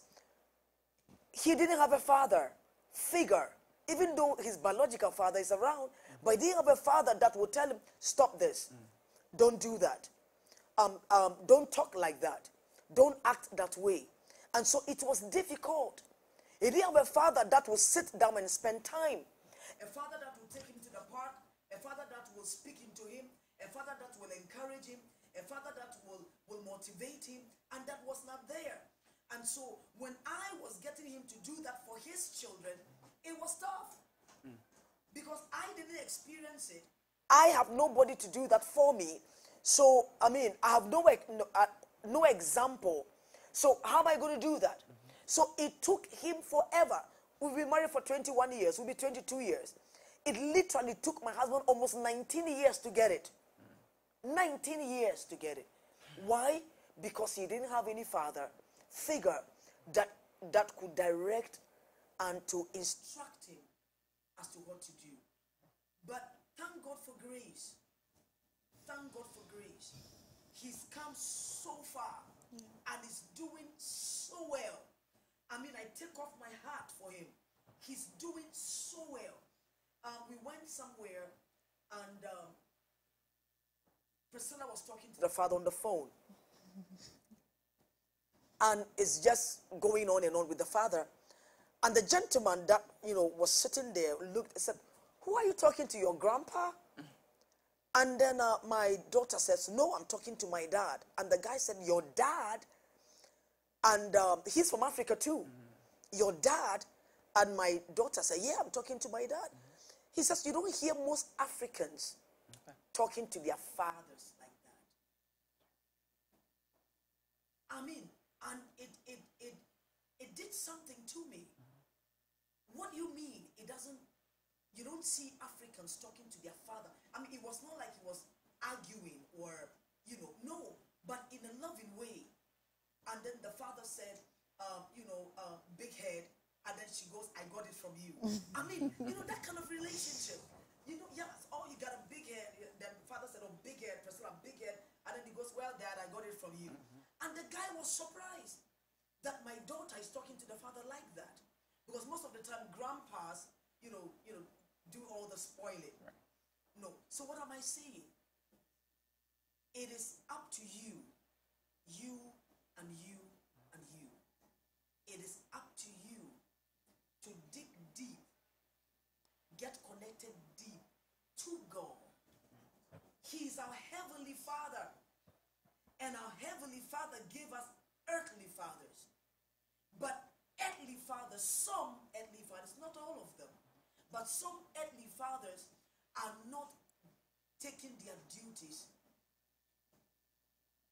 Speaker 7: he didn't have a father figure, even though his biological father is around, but he didn't have a father that would tell him, stop this. Don't do that. Don't talk like that. Don't act that way. And so it was difficult. He didn't have a father that would sit down and spend time.
Speaker 3: A father that will take him to the park, a father that will speak into him, a father that will encourage him, a father that will motivate him, and that was not there. And so when I was getting him to do that for his children, it was tough. Because I didn't experience it.
Speaker 7: I have nobody to do that for me. So, I mean, I have no example. So how am I going to do that? So it took him forever. We've been married for 21 years. We'll be 22 years. It literally took my husband almost 19 years to get it. 19 years to get it. Why? Because he didn't have any father figure that could direct and to
Speaker 3: instruct him as to what to do. But thank God for grace. Thank God for grace. He's come so far and is doing so well. I mean, I take off my hat for him. He's doing so well. We went somewhere and Priscilla was talking to the father on the phone. And it's just going on and on with the father. And the gentleman that, was sitting there looked and said, who are you talking to, your grandpa? And then my daughter says, no, I'm talking to my dad. And the guy said, your dad? And he's from Africa too. Your dad? And my daughter said, yeah, I'm talking to my dad. He says, you don't hear most Africans talking to their fathers like that. I mean, and it did something to me. What do you mean? You don't see Africans talking to their father. I mean, it was not like he was arguing or, no, but in a loving way. And then the father said, big head. And then she goes, I got it from you. I mean, that kind of relationship. Yes, oh, you got a big head. Then the father said, oh, big head, Priscilla, big head. And then he goes, well, Dad, I got it from you. And the guy was surprised that my daughter is talking to the father like that. Because most of the time, grandpas, do all the spoiling. Right. No. So what am I saying? It is up to you. You and you and you. It is up to you to dig deep, get connected deep to God. He is our Heavenly Father. And our Heavenly Father gave us earthly fathers. But earthly fathers, some earthly fathers, not all of them, but some earthly fathers are not taking their duties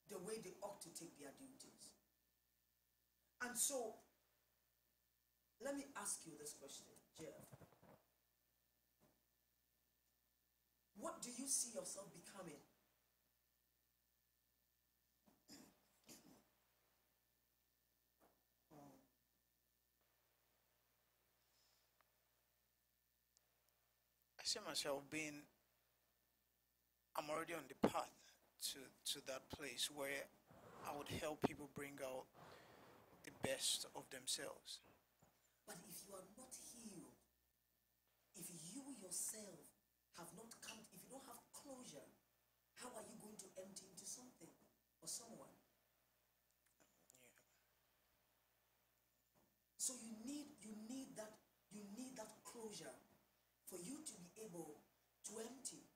Speaker 3: the way they ought to take their duties. And so, let me ask you this question, Jeff. What do you see yourself becoming?
Speaker 6: I see myself being, I'm already on the path to that place where I would help people bring out the best of themselves.
Speaker 3: But if you are not healed, if you yourself have not come, if you don't have closure, how are you going to enter into something or someone? So you need that closure for you to be able to empty.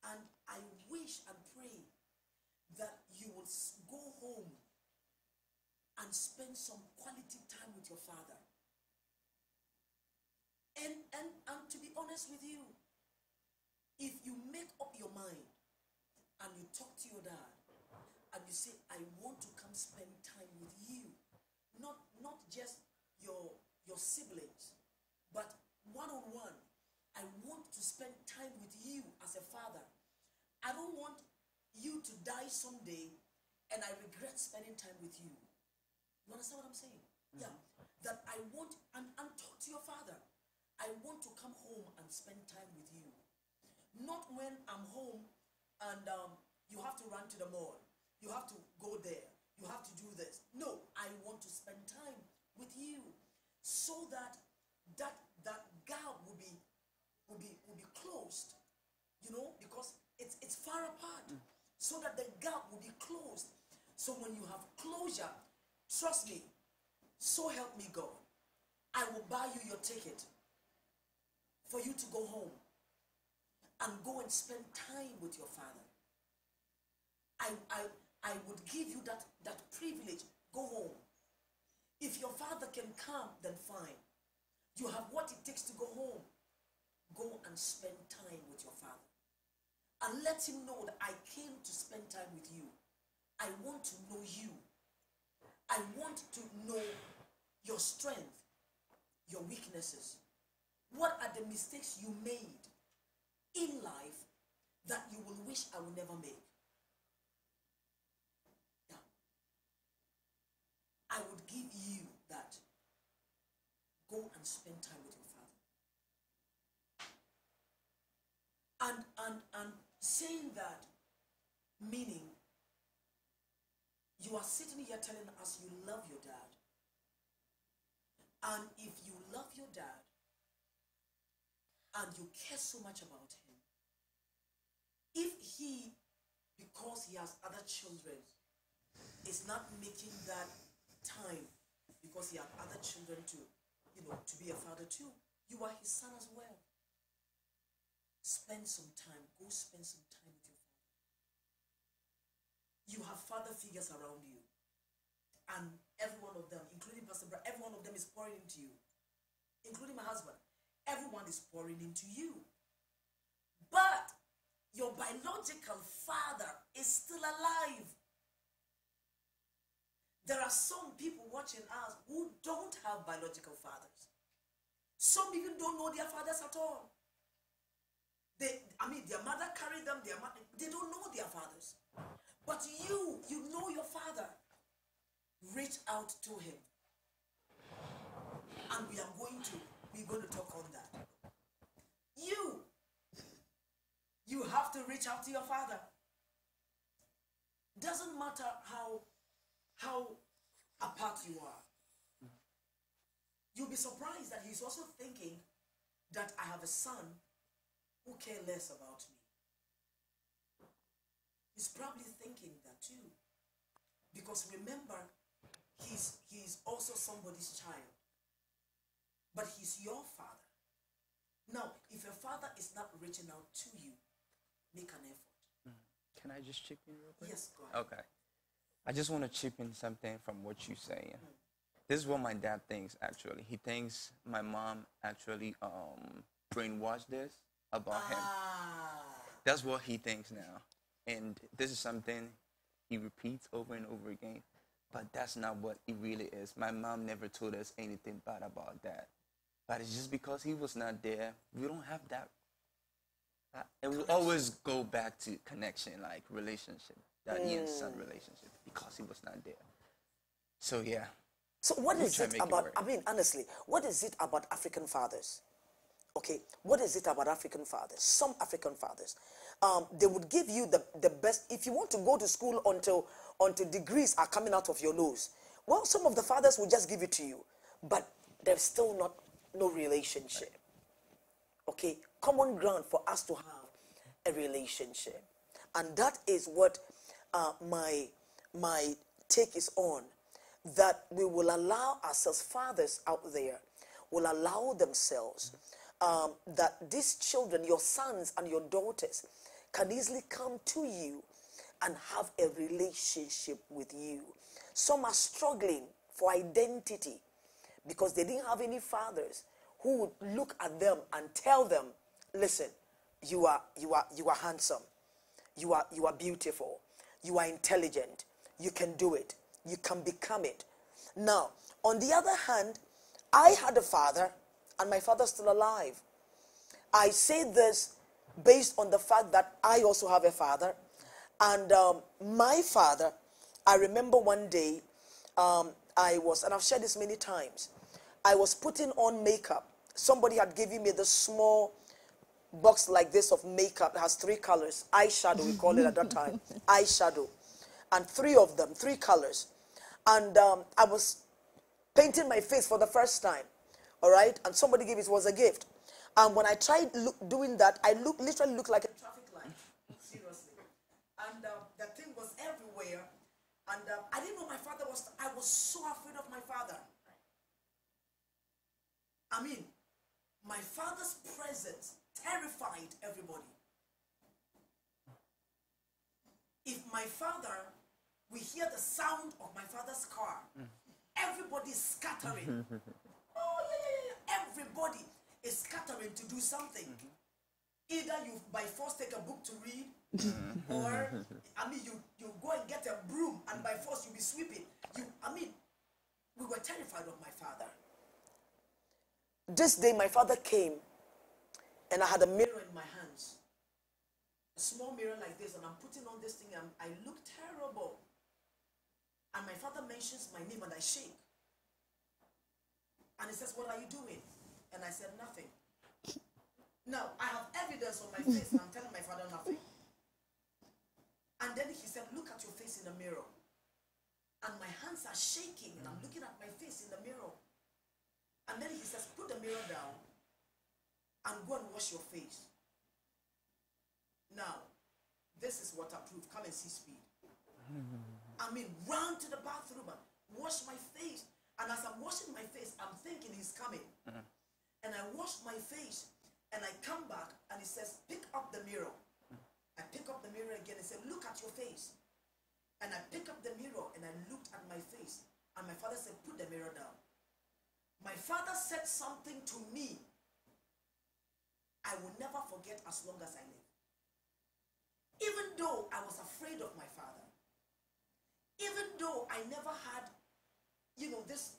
Speaker 3: And I wish and pray that you will go home and spend some quality time with your father. And to be honest with you, if you make up your mind and you talk to your dad and you say, I want to come spend time with you, not just your siblings, but one-on-one, I want to spend time with you as a father. I don't want you to die someday and I regret spending time with you. You understand what I'm saying? Mm-hmm. Yeah. That I want, and talk to your father. I want to come home and spend time with you. Not when I'm home and you have to run to the mall. You have to go there. You have to do this. No, I want to spend time with you so that gap will be closed. You know, because it's far apart. So that the gap will be closed. So when you have closure, trust me, so help me God, I will buy you your ticket for you to go home and go and spend time with your father. I would give you that privilege. Go home. If your father can come, then fine. You have what it takes to go home. Go and spend time with your father. And let him know that I came to spend time with you. I want to know you. I want to know your strength, your weaknesses. What are the mistakes you made in life that you will wish I will never make? Yeah. I would give you that. Go and spend time with your father. And saying that, meaning you are sitting here telling us you love your dad. And if you love your dad and you care so much about him, if he, because he has other children, is not making that time because he has other children to be a father too, you are his son as well. Spend some time. Go spend some time with your father. You have father figures around you. And every one of them, including Pastor Bra, every one of them is pouring into you. Including my husband. Everyone is pouring into you. But your biological father is still alive. There are some people watching us who don't have biological fathers. Some even don't know their fathers at all. Their mother carried them, they don't know their fathers. But you know your father. Reach out to him. And we're going to talk on that. You have to reach out to your father. Doesn't matter how apart you are. You'll be surprised that he's also thinking that I have a son who cares less about me. He's probably thinking that too. Because remember, he's also somebody's child. But he's your father. Now, if your father is not reaching out to you, make an effort.
Speaker 4: Can I just chip in real quick?
Speaker 3: Yes, go ahead.
Speaker 4: Okay. I just want to chip in something from what you're saying. This is what my dad thinks, actually. He thinks my mom actually brainwashed this about him. That's what he thinks now. And this is something he repeats over and over again. but that's not what it really is. My mom never told us anything bad about that. But it's just because he was not there, we don't have that. And we always go back to connection, like relationship, daddy and son relationship, because he was not there. So yeah.
Speaker 7: So what
Speaker 4: We'll
Speaker 7: is
Speaker 4: try
Speaker 7: it
Speaker 4: to make it
Speaker 7: about,
Speaker 4: work.
Speaker 7: I mean, honestly, what is it about African fathers? Okay, what is it about African fathers? Some African fathers, they would give you the best. If you want to go to school until degrees are coming out of your nose, well, some of the fathers will just give it to you, but there's still no relationship. Okay, common ground for us to have a relationship, and that is what my take is on. That we will allow ourselves, fathers out there will allow themselves, that these children, your sons and your daughters, can easily come to you and have a relationship with you. Some are struggling for identity because they didn't have any fathers who would look at them and tell them, listen, you are handsome, you are beautiful, you are intelligent, you can do it, you can become it. Now, on the other hand, I had a father, and my father's still alive. I say this based on the fact that I also have a father, and my father, I remember one day, I was, and I've shared this many times, I was putting on makeup. Somebody had given me this small box like this of makeup. It has 3 colors. Eyeshadow, we call it at that time. Eyeshadow. And 3 of them, 3 colors. And I was painting my face for the first time. All right? And somebody gave it was a gift. And when I tried doing that, I literally looked like a traffic light. Seriously. And the thing was everywhere. And I didn't know my father was, I was so afraid of my father. I mean, my father's presence terrified everybody. If my father, we hear the sound of my father's car, everybody is scattering. Oh, yeah. Everybody is scattering to do something. Either you by force take a book to read, or, I mean, you go and get a broom, and by force you'll be sweeping. We were terrified of my father. This day, my father came, and I had a mirror in my hands. A small mirror like this, and I'm putting on this thing, and I look terrible. And my father mentions my name, and I shake. And he says, what are you doing? And I said, nothing. Now, I have evidence on my face, and I'm telling my father nothing. And then he said, look at your face in the mirror. And my hands are shaking, and I'm looking at my face in the mirror. And then he says, put the mirror down and go and wash your face. Now, this is waterproof. Come and see speed. Run to the bathroom and wash my face. And as I'm washing my face, I'm thinking he's coming. And I wash my face, and I come back, and he says, pick up the mirror. I pick up the mirror again and say, look at your face. And I pick up the mirror, and I looked at my face. And my father said, put the mirror down. My father said something to me I will never forget as long as I live. Even though I was afraid of my father, even though I never had, this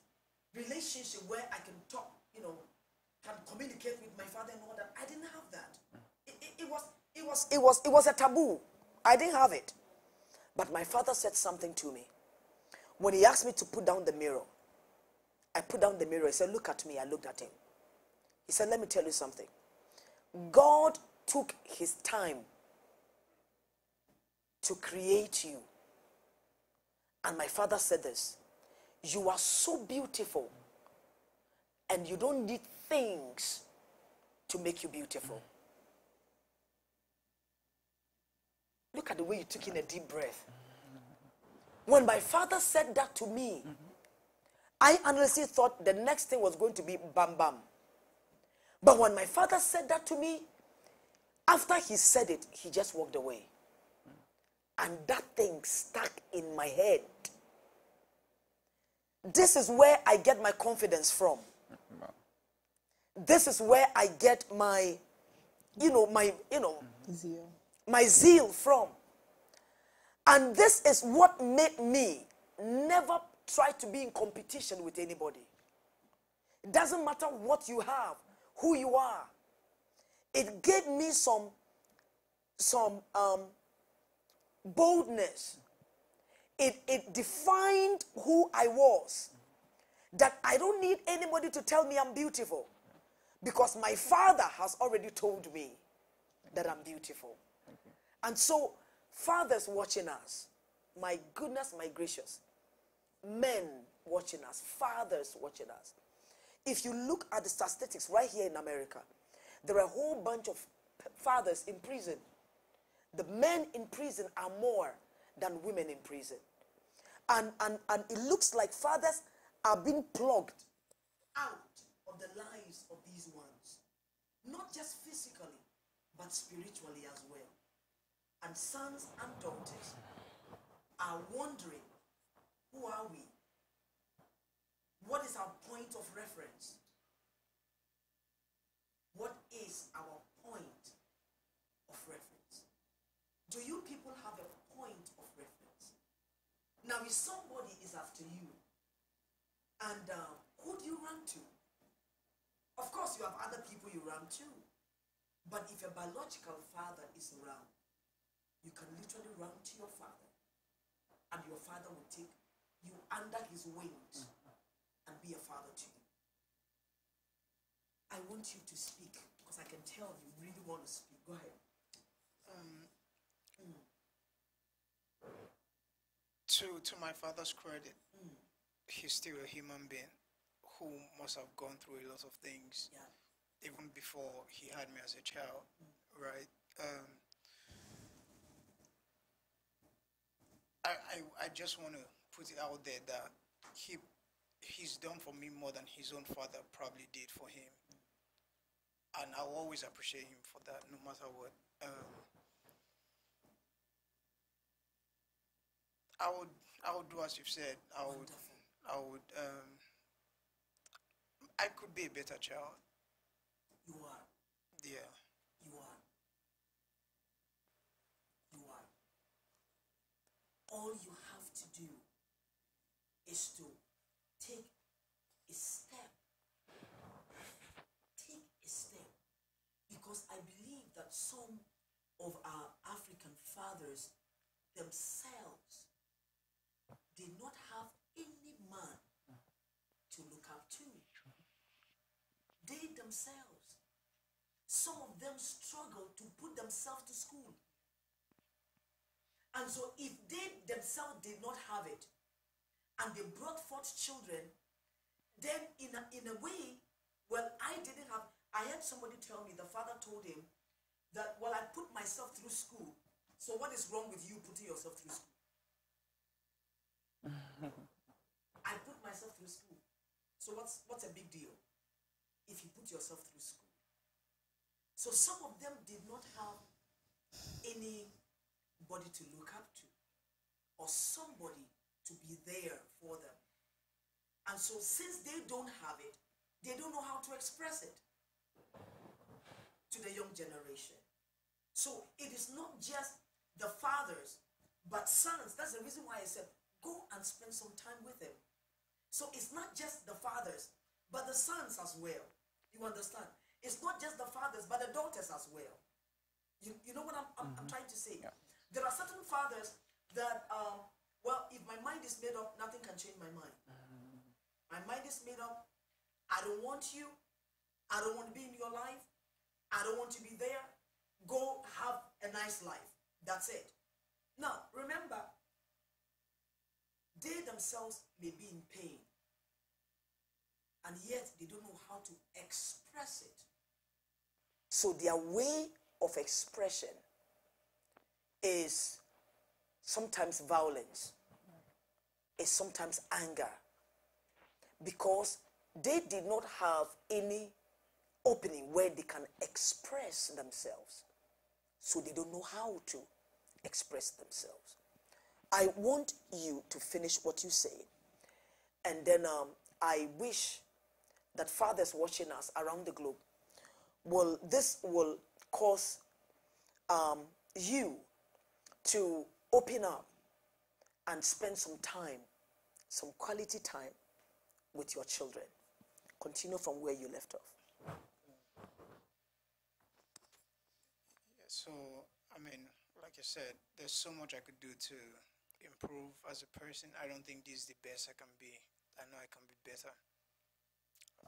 Speaker 7: relationship where I can talk, can communicate with my father and all that, I didn't have that. It was a taboo. I didn't have it. But my father said something to me. When he asked me to put down the mirror, I put down the mirror. He said, look at me. I looked at him. He said, let me tell you something. God took his time to create you. And my father said this, you are so beautiful, and you don't need things to make you beautiful. Look at the way you took in a deep breath. When my father said that to me, I honestly thought the next thing was going to be bam bam. But when my father said that to me, after he said it, he just walked away. And that thing stuck in my head. This is where I get my confidence from. This is where I get my,
Speaker 5: Zeal.
Speaker 7: my zeal from. And this is what made me never try to be in competition with anybody. It doesn't matter what you have, who you are. It gave me some boldness. It defined who I was. That I don't need anybody to tell me I'm beautiful. Because my father has already told me that I'm beautiful. And so, fathers watching us, my goodness, my gracious, men watching us, fathers watching us. If you look at the statistics right here in America, there are a whole bunch of fathers in prison. The men in prison are more than women in prison. And it looks like fathers are being plugged out of the lives of these ones. Not just physically, but spiritually as well. And sons and daughters are wondering, who are we? What is our point of reference? What is our point of reference? Do you people have a point of reference? Now, if somebody is after you, and who do you run to? Of course, you have other people you run to. But if your biological father is around, you can literally run to your father. And your father will take you under his wings and be a father to you. I want you to speak because I can tell you really want to speak. Go ahead.
Speaker 6: To my father's credit, he's still a human being who must have gone through a lot of things, even before he had me as a child, right? I just want to put it out there that he's done for me more than his own father probably did for him, and I'll always appreciate him for that, no matter what. I would do as you've said. I could be a better child.
Speaker 7: You are.
Speaker 6: Yeah.
Speaker 7: You are. You are. All you have to do is to take a step. Take a step. Because I believe that some of our African fathers themselves did not have any man to look up to. They themselves, some of them struggled to put themselves to school. And so if they themselves did not have it, and they brought forth children, then in a way, well, I had somebody tell me, the father told him that, well, I put myself through school, so what is wrong with you putting yourself through school? I put myself through school. So what's a big deal if you put yourself through school? So some of them did not have anybody to look up to or somebody to be there for them. And so since they don't have it, they don't know how to express it to the young generation. So it is not just the fathers, but sons. That's the reason why I said, go and spend some time with them. So it's not just the fathers, but the sons as well. You understand? It's not just the fathers, but the daughters as well. You know what I'm trying to say? Yeah. There are certain fathers that, well, if my mind is made up, nothing can change my mind. My mind is made up. I don't want you. I don't want to be in your life. I don't want to be there. Go have a nice life. That's it. Now, remember, they themselves may be in pain, and yet they don't know how to express it. So their way of expression is sometimes violence, is sometimes anger, because they did not have any opening where they can express themselves. So they don't know how to express themselves. I want you to finish what you say, and then I wish that fathers watching us around the globe this will cause you to open up and spend some time some quality time with your children. Continue from where you left off.
Speaker 6: Yeah, so, I mean, like I said, there's so much I could do to improve as a person. I don't think this is the best I can be. I know I can be better.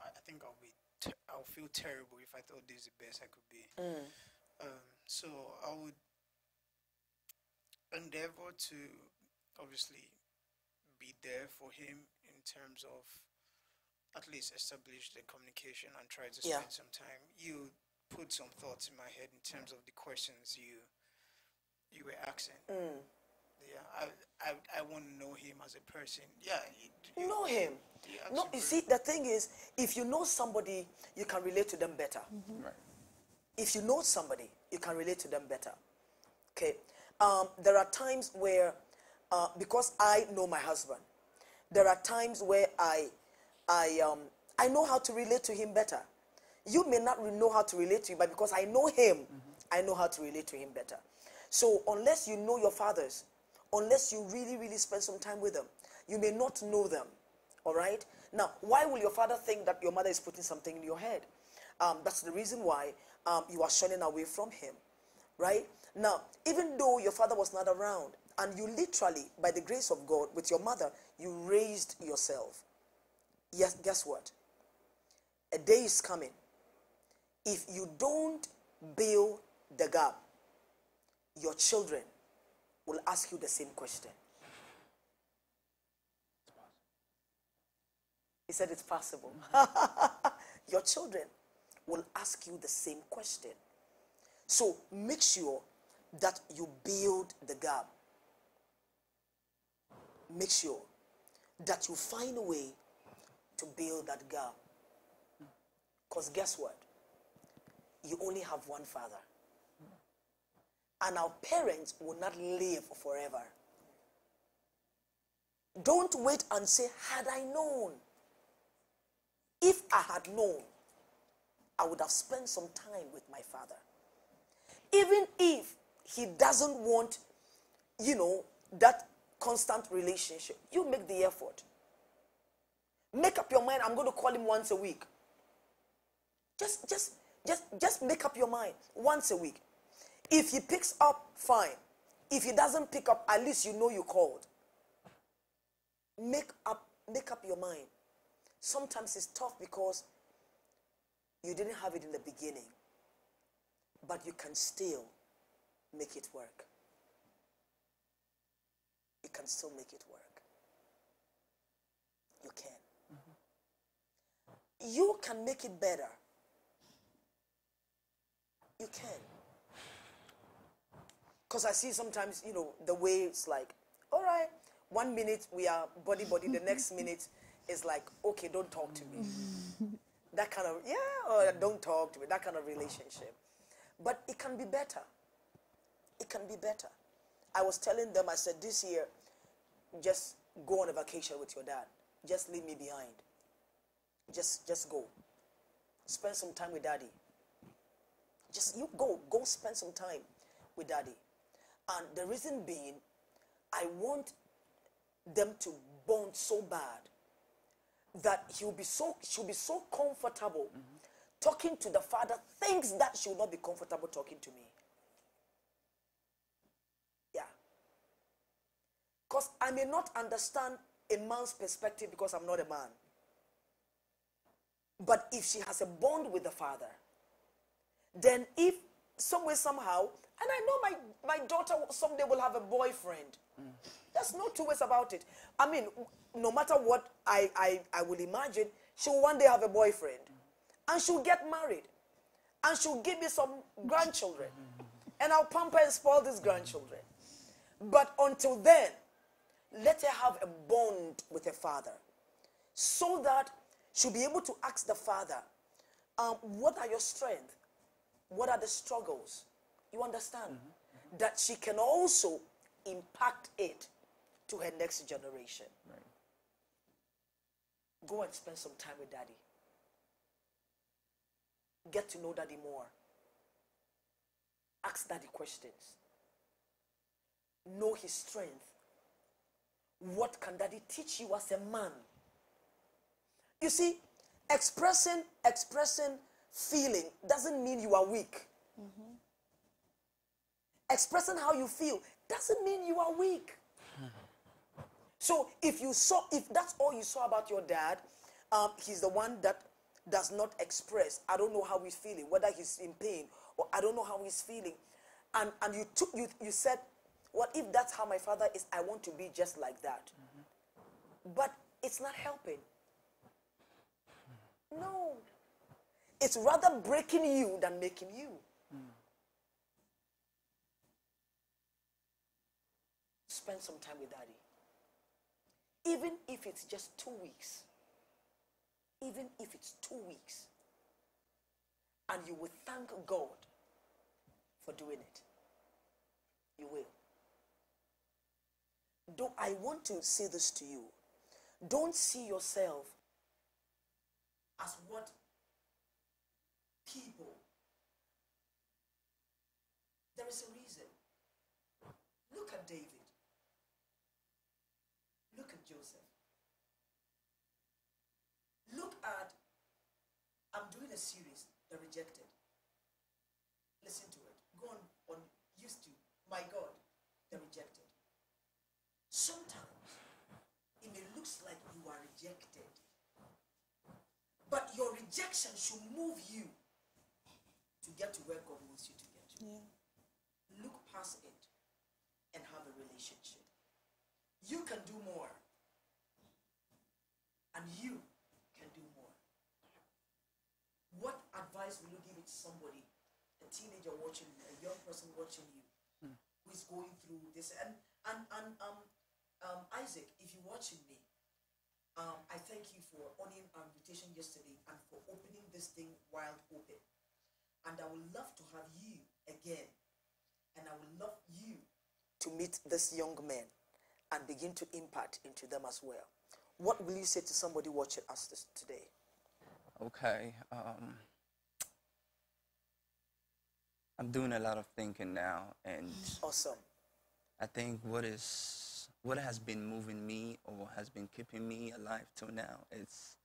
Speaker 6: I think I'll feel terrible if I thought this is the best I could be. So I would endeavor to obviously be there for him in terms of at least establish the communication and try to
Speaker 7: Yeah.
Speaker 6: spend some time. You put some thoughts in my head in terms of the questions you were asking. Yeah, I want to know him as a person. Yeah,
Speaker 7: Know him.
Speaker 6: Yeah,
Speaker 7: No, you see, the thing is, if you know somebody, you can relate to them better.
Speaker 4: Right.
Speaker 7: If you know somebody, you can relate to them better. Okay. There are times where, because I know my husband, there are times where I know how to relate to him better. You may not know how to relate to him, but because I know him, I know how to relate to him better. So unless you know your fathers, unless you really, really spend some time with them, you may not know them. All right? Now, why will your father think that your mother is putting something in your head? That's the reason why you are shunning away from him. Right? Now, even though your father was not around, and you literally, by the grace of God, with your mother, you raised yourself. Yes, guess what? A day is coming. If you don't build the gap, your children will ask you the same question. He said it's possible. Your children will ask you the same question. So make sure that you build the gap. Make sure that you find a way to build that gap. Because guess what? You only have one father. And our parents will not live forever. Don't wait and say, had I known. If I had known, I would have spent some time with my father. Even if he doesn't want, that constant relationship, you make the effort. Make up your mind, I'm going to call him once a week. Just make up your mind once a week. If he picks up, fine. If he doesn't pick up, at least you know you called. Make up your mind. Sometimes it's tough because you didn't have it in the beginning, but you can still make it work. You can still make it work. You can. You can make it better. You can. Because I see sometimes, the way it's like, all right, 1 minute we are body, the next minute is like, okay, don't talk to me. That kind of, or don't talk to me, that kind of relationship. But it can be better. It can be better. I was telling them, I said, this year, just go on a vacation with your dad. Just leave me behind. Just go. Spend some time with daddy. You go spend some time with daddy. And the reason being, I want them to bond so bad that she'll be so comfortable talking to the father, things that she will not be comfortable talking to me. Yeah. Because I may not understand a man's perspective because I'm not a man. But if she has a bond with the father, then if some way, somehow, and I know my daughter someday will have a boyfriend. There's no two ways about it. I mean, no matter what I will imagine, she'll one day have a boyfriend. And she'll get married. And she'll give me some grandchildren. And I'll pamper and spoil these grandchildren. But until then, let her have a bond with her father. So that she'll be able to ask the father, what are your strengths? What are the struggles? You understand? That she can also impact it to her next generation.
Speaker 4: Right.
Speaker 7: Go and spend some time with daddy. Get to know daddy more. Ask daddy questions. Know his strength. What can daddy teach you as a man? You see, expressing feeling doesn't mean you are weak. Expressing how you feel doesn't mean you are weak. So if that's all you saw about your dad, he's the one that does not express. I don't know how he's feeling, whether he's in pain or I don't know how he's feeling. And you said, what if that's how my father is? I want to be just like that. But it's not helping. No. It's rather breaking you than making you. Spend some time with daddy. Even if it's just 2 weeks. Even if it's 2 weeks. And you will thank God for doing it. You will. Though I want to say this to you. Don't see yourself as what people. There is a reason. Look at David. Look at Joseph. Look at, I'm doing a series, The Rejected. Listen to it. Go on YouTube. My God, The Rejected. Sometimes it may look like you are rejected. But your rejection should move you to get to where God wants you to get to.
Speaker 5: Yeah.
Speaker 7: Look past it and have a relationship. You can do more. And you can do more. What advice will you give it to somebody, a teenager watching you, a young person watching you, who is going through this? And Isaac, if you're watching me, I thank you for honoring our invitation yesterday and for opening this thing wide open. And I would love to have you again. And I would love you to meet this young man and begin to impact into them as well. What will you say to somebody watching us today?
Speaker 4: Okay. I'm doing a lot of thinking now, and
Speaker 7: Awesome.
Speaker 4: I think what has been moving me or has been keeping me alive till now is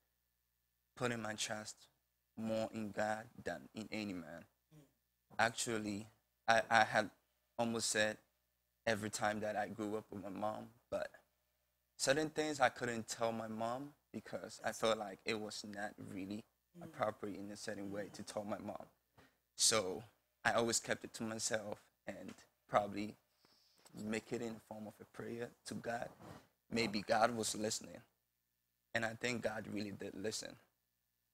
Speaker 4: putting my trust more in God than in any man. Actually, I had almost said every time that I grew up with my mom, but certain things I couldn't tell my mom because I felt like it was not really appropriate in a certain way to tell my mom. So I always kept it to myself and probably make it in the form of a prayer to God. Maybe God was listening. And I think God really did listen.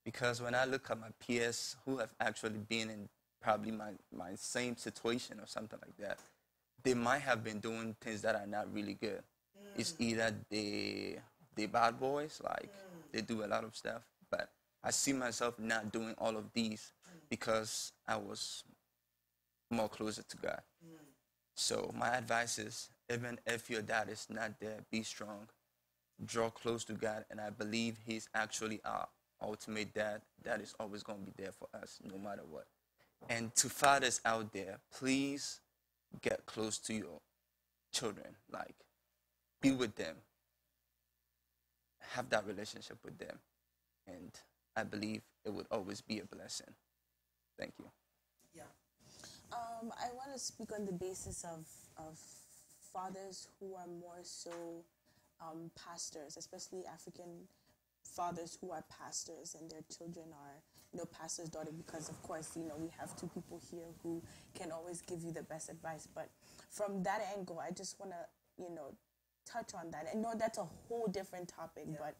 Speaker 4: Because when I look at my peers who have actually been in probably my same situation or something like that, they might have been doing things that are not really good. It's either they bad boys, like they do a lot of stuff, but I see myself not doing all of these because I was more closer to God. So my advice is, even if your dad is not there, be strong, draw close to God, and I believe he's actually our ultimate dad that is always going to be there for us no matter what. And to fathers out there, please get close to your children, like be with them, have that relationship with them, and I believe it would always be a blessing. Thank you.
Speaker 7: Yeah.
Speaker 5: I want to speak on the basis of fathers who are more so pastors, especially African fathers who are pastors and their children are, pastor's daughter, because of course, we have two people here who can always give you the best advice. But from that angle, I just want to, touch on that. I know that's a whole different topic, but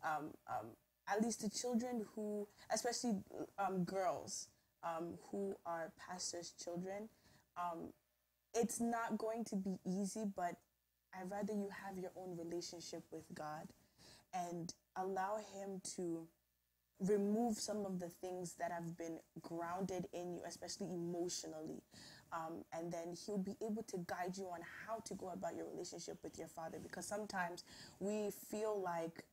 Speaker 5: at least the children who, especially girls who are pastors' children, it's not going to be easy, but I'd rather you have your own relationship with God and allow him to remove some of the things that have been grounded in you, especially emotionally. And then he'll be able to guide you on how to go about your relationship with your father. Because sometimes we feel like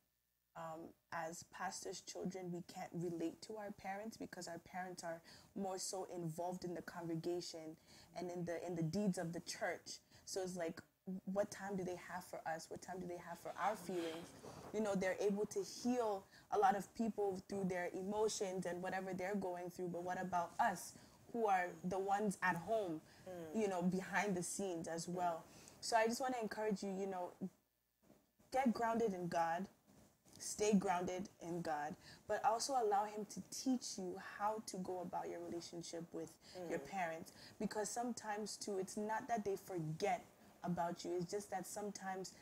Speaker 5: as pastors' children, we can't relate to our parents because our parents are more so involved in the congregation and in the deeds of the church. So it's like what time do they have for us? What time do they have for our feelings? You know, they're able to heal a lot of people through their emotions and whatever they're going through. But what about us, who are the ones at home, you know, behind the scenes as well? So I just want to encourage you, you know, get grounded in God, stay grounded in God, but also allow Him to teach you how to go about your relationship with your parents. Because sometimes, too, it's not that they forget about you, it's just that sometimes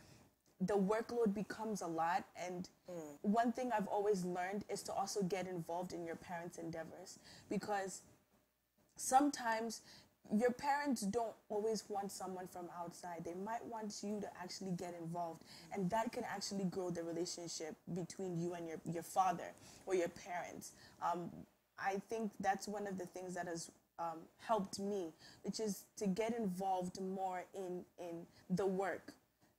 Speaker 5: the workload becomes a lot. And one thing I've always learned is to also get involved in your parents' endeavors, because sometimes your parents don't always want someone from outside. They might want you to actually get involved, and that can actually grow the relationship between you and your father or your parents. I think that's one of the things that has helped me, which is to get involved more in the work,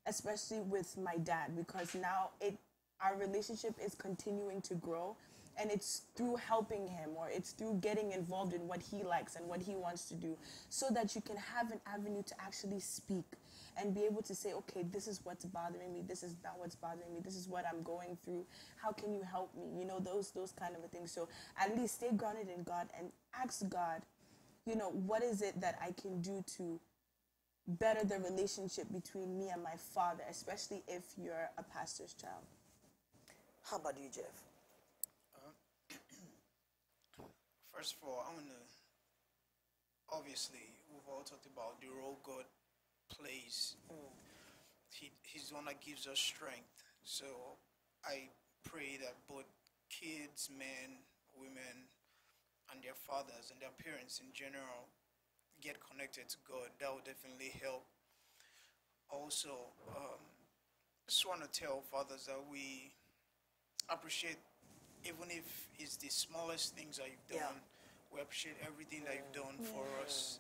Speaker 5: especially with my dad, because now our relationship is continuing to grow, and it's through helping him, or it's through getting involved in what he likes and what he wants to do, so that you can have an avenue to actually speak and be able to say, okay, this is what's bothering me, this is not what's bothering me, this is what I'm going through, how can you help me, you know, those kind of things. So at least stay grounded in God and ask God, you know, what is it that I can do to better the relationship between me and my father, especially if you're a pastor's child.
Speaker 7: How about you, Jeff?
Speaker 6: First of all, obviously, we've all talked about the role God plays. He's the one that gives us strength. So I pray that both kids, men, women, and their fathers and their parents in general get connected to God. That would definitely help. Also, just want to tell fathers that we appreciate, even if it's the smallest things that you've done, we appreciate everything that you've done for us,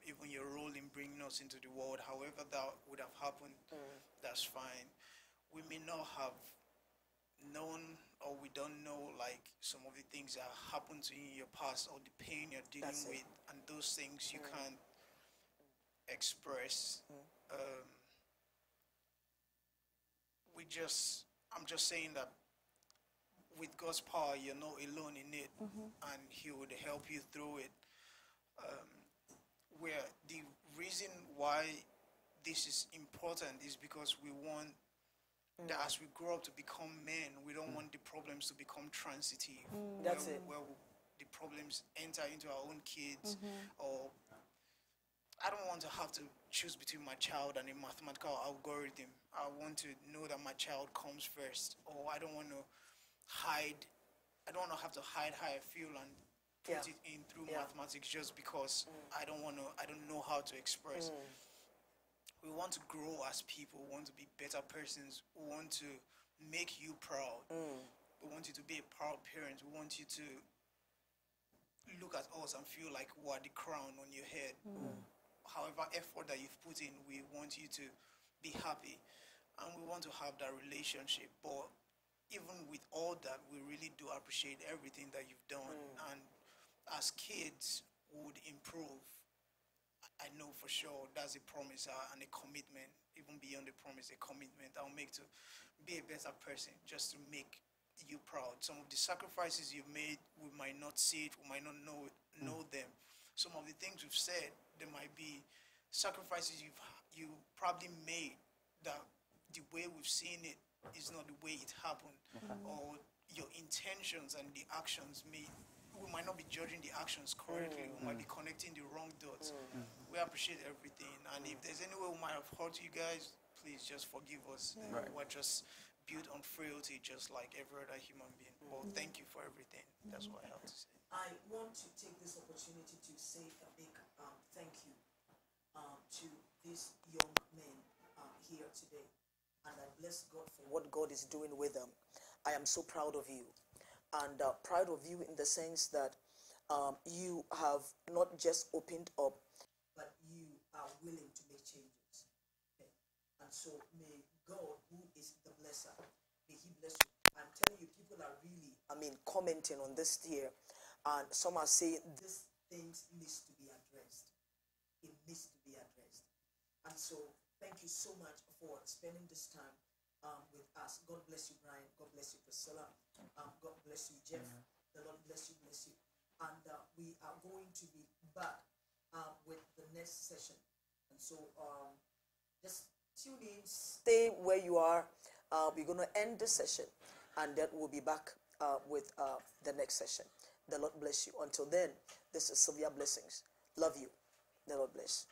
Speaker 6: even your role in bringing us into the world. However that would have happened, that's fine. We may not have known, or we don't know, like, some of the things that happened to you in your past, or the pain you're dealing with, and those things you can't express. I'm just saying that with God's power, you're not alone in it, and He would help you through it. Where the reason why this is important is because we want that as we grow up to become men, we don't want the problems to become transitive.
Speaker 7: That's it.
Speaker 6: Where the problems enter into our own kids, or I don't want to have to choose between my child and a mathematical algorithm. I want to know that my child comes first, or I don't want to have to hide how I feel and put it in through mathematics just because I don't know how to express. We want to grow as people, we want to be better persons, we want to make you proud. We want you to be a proud parent. We want you to look at us and feel like we're the crown on your head. However effort that you've put in, we want you to be happy, and we want to have that relationship. But even with all that, we really do appreciate everything that you've done, and as kids would improve. I know for sure that's a promise and a commitment, even beyond the promise, a commitment I'll make to be a better person, just to make you proud. Some of the sacrifices you've made, we might not see it, we might not know them. Some of the things we've said, there might be sacrifices you probably made that the way we've seen it is not the way it happened, or your intentions and the actions we might not be judging the actions correctly. We might be connecting the wrong dots. We appreciate everything, and if there's any way we might have hurt you guys, please just forgive us. We're just built on frailty, just like every other human being. Well, thank you for everything. That's what I have to say.
Speaker 3: I want to take this opportunity to say a big thank you to these young men here today. And I bless God for
Speaker 7: What God is doing with them. I am so proud of you. And proud of you in the sense that you have not just opened up,
Speaker 3: but you are willing to make changes. Okay? And so may God, who is the blesser, may He bless you. I'm telling you, people are really,
Speaker 7: commenting on this here. And some are saying,
Speaker 3: these things needs to be addressed. It needs to be addressed. And so Thank you so much for spending this time with us. God bless you, Brian. God bless you, Priscilla. God bless you, Jeff. The Lord bless you, bless you. And we are going to be back with the next session. And so just tune in, stay where you are. We're going to end the session, and then we'll be back with the next session. The Lord bless you. Until then, this is Sylvia Blessings. Love you. The Lord bless.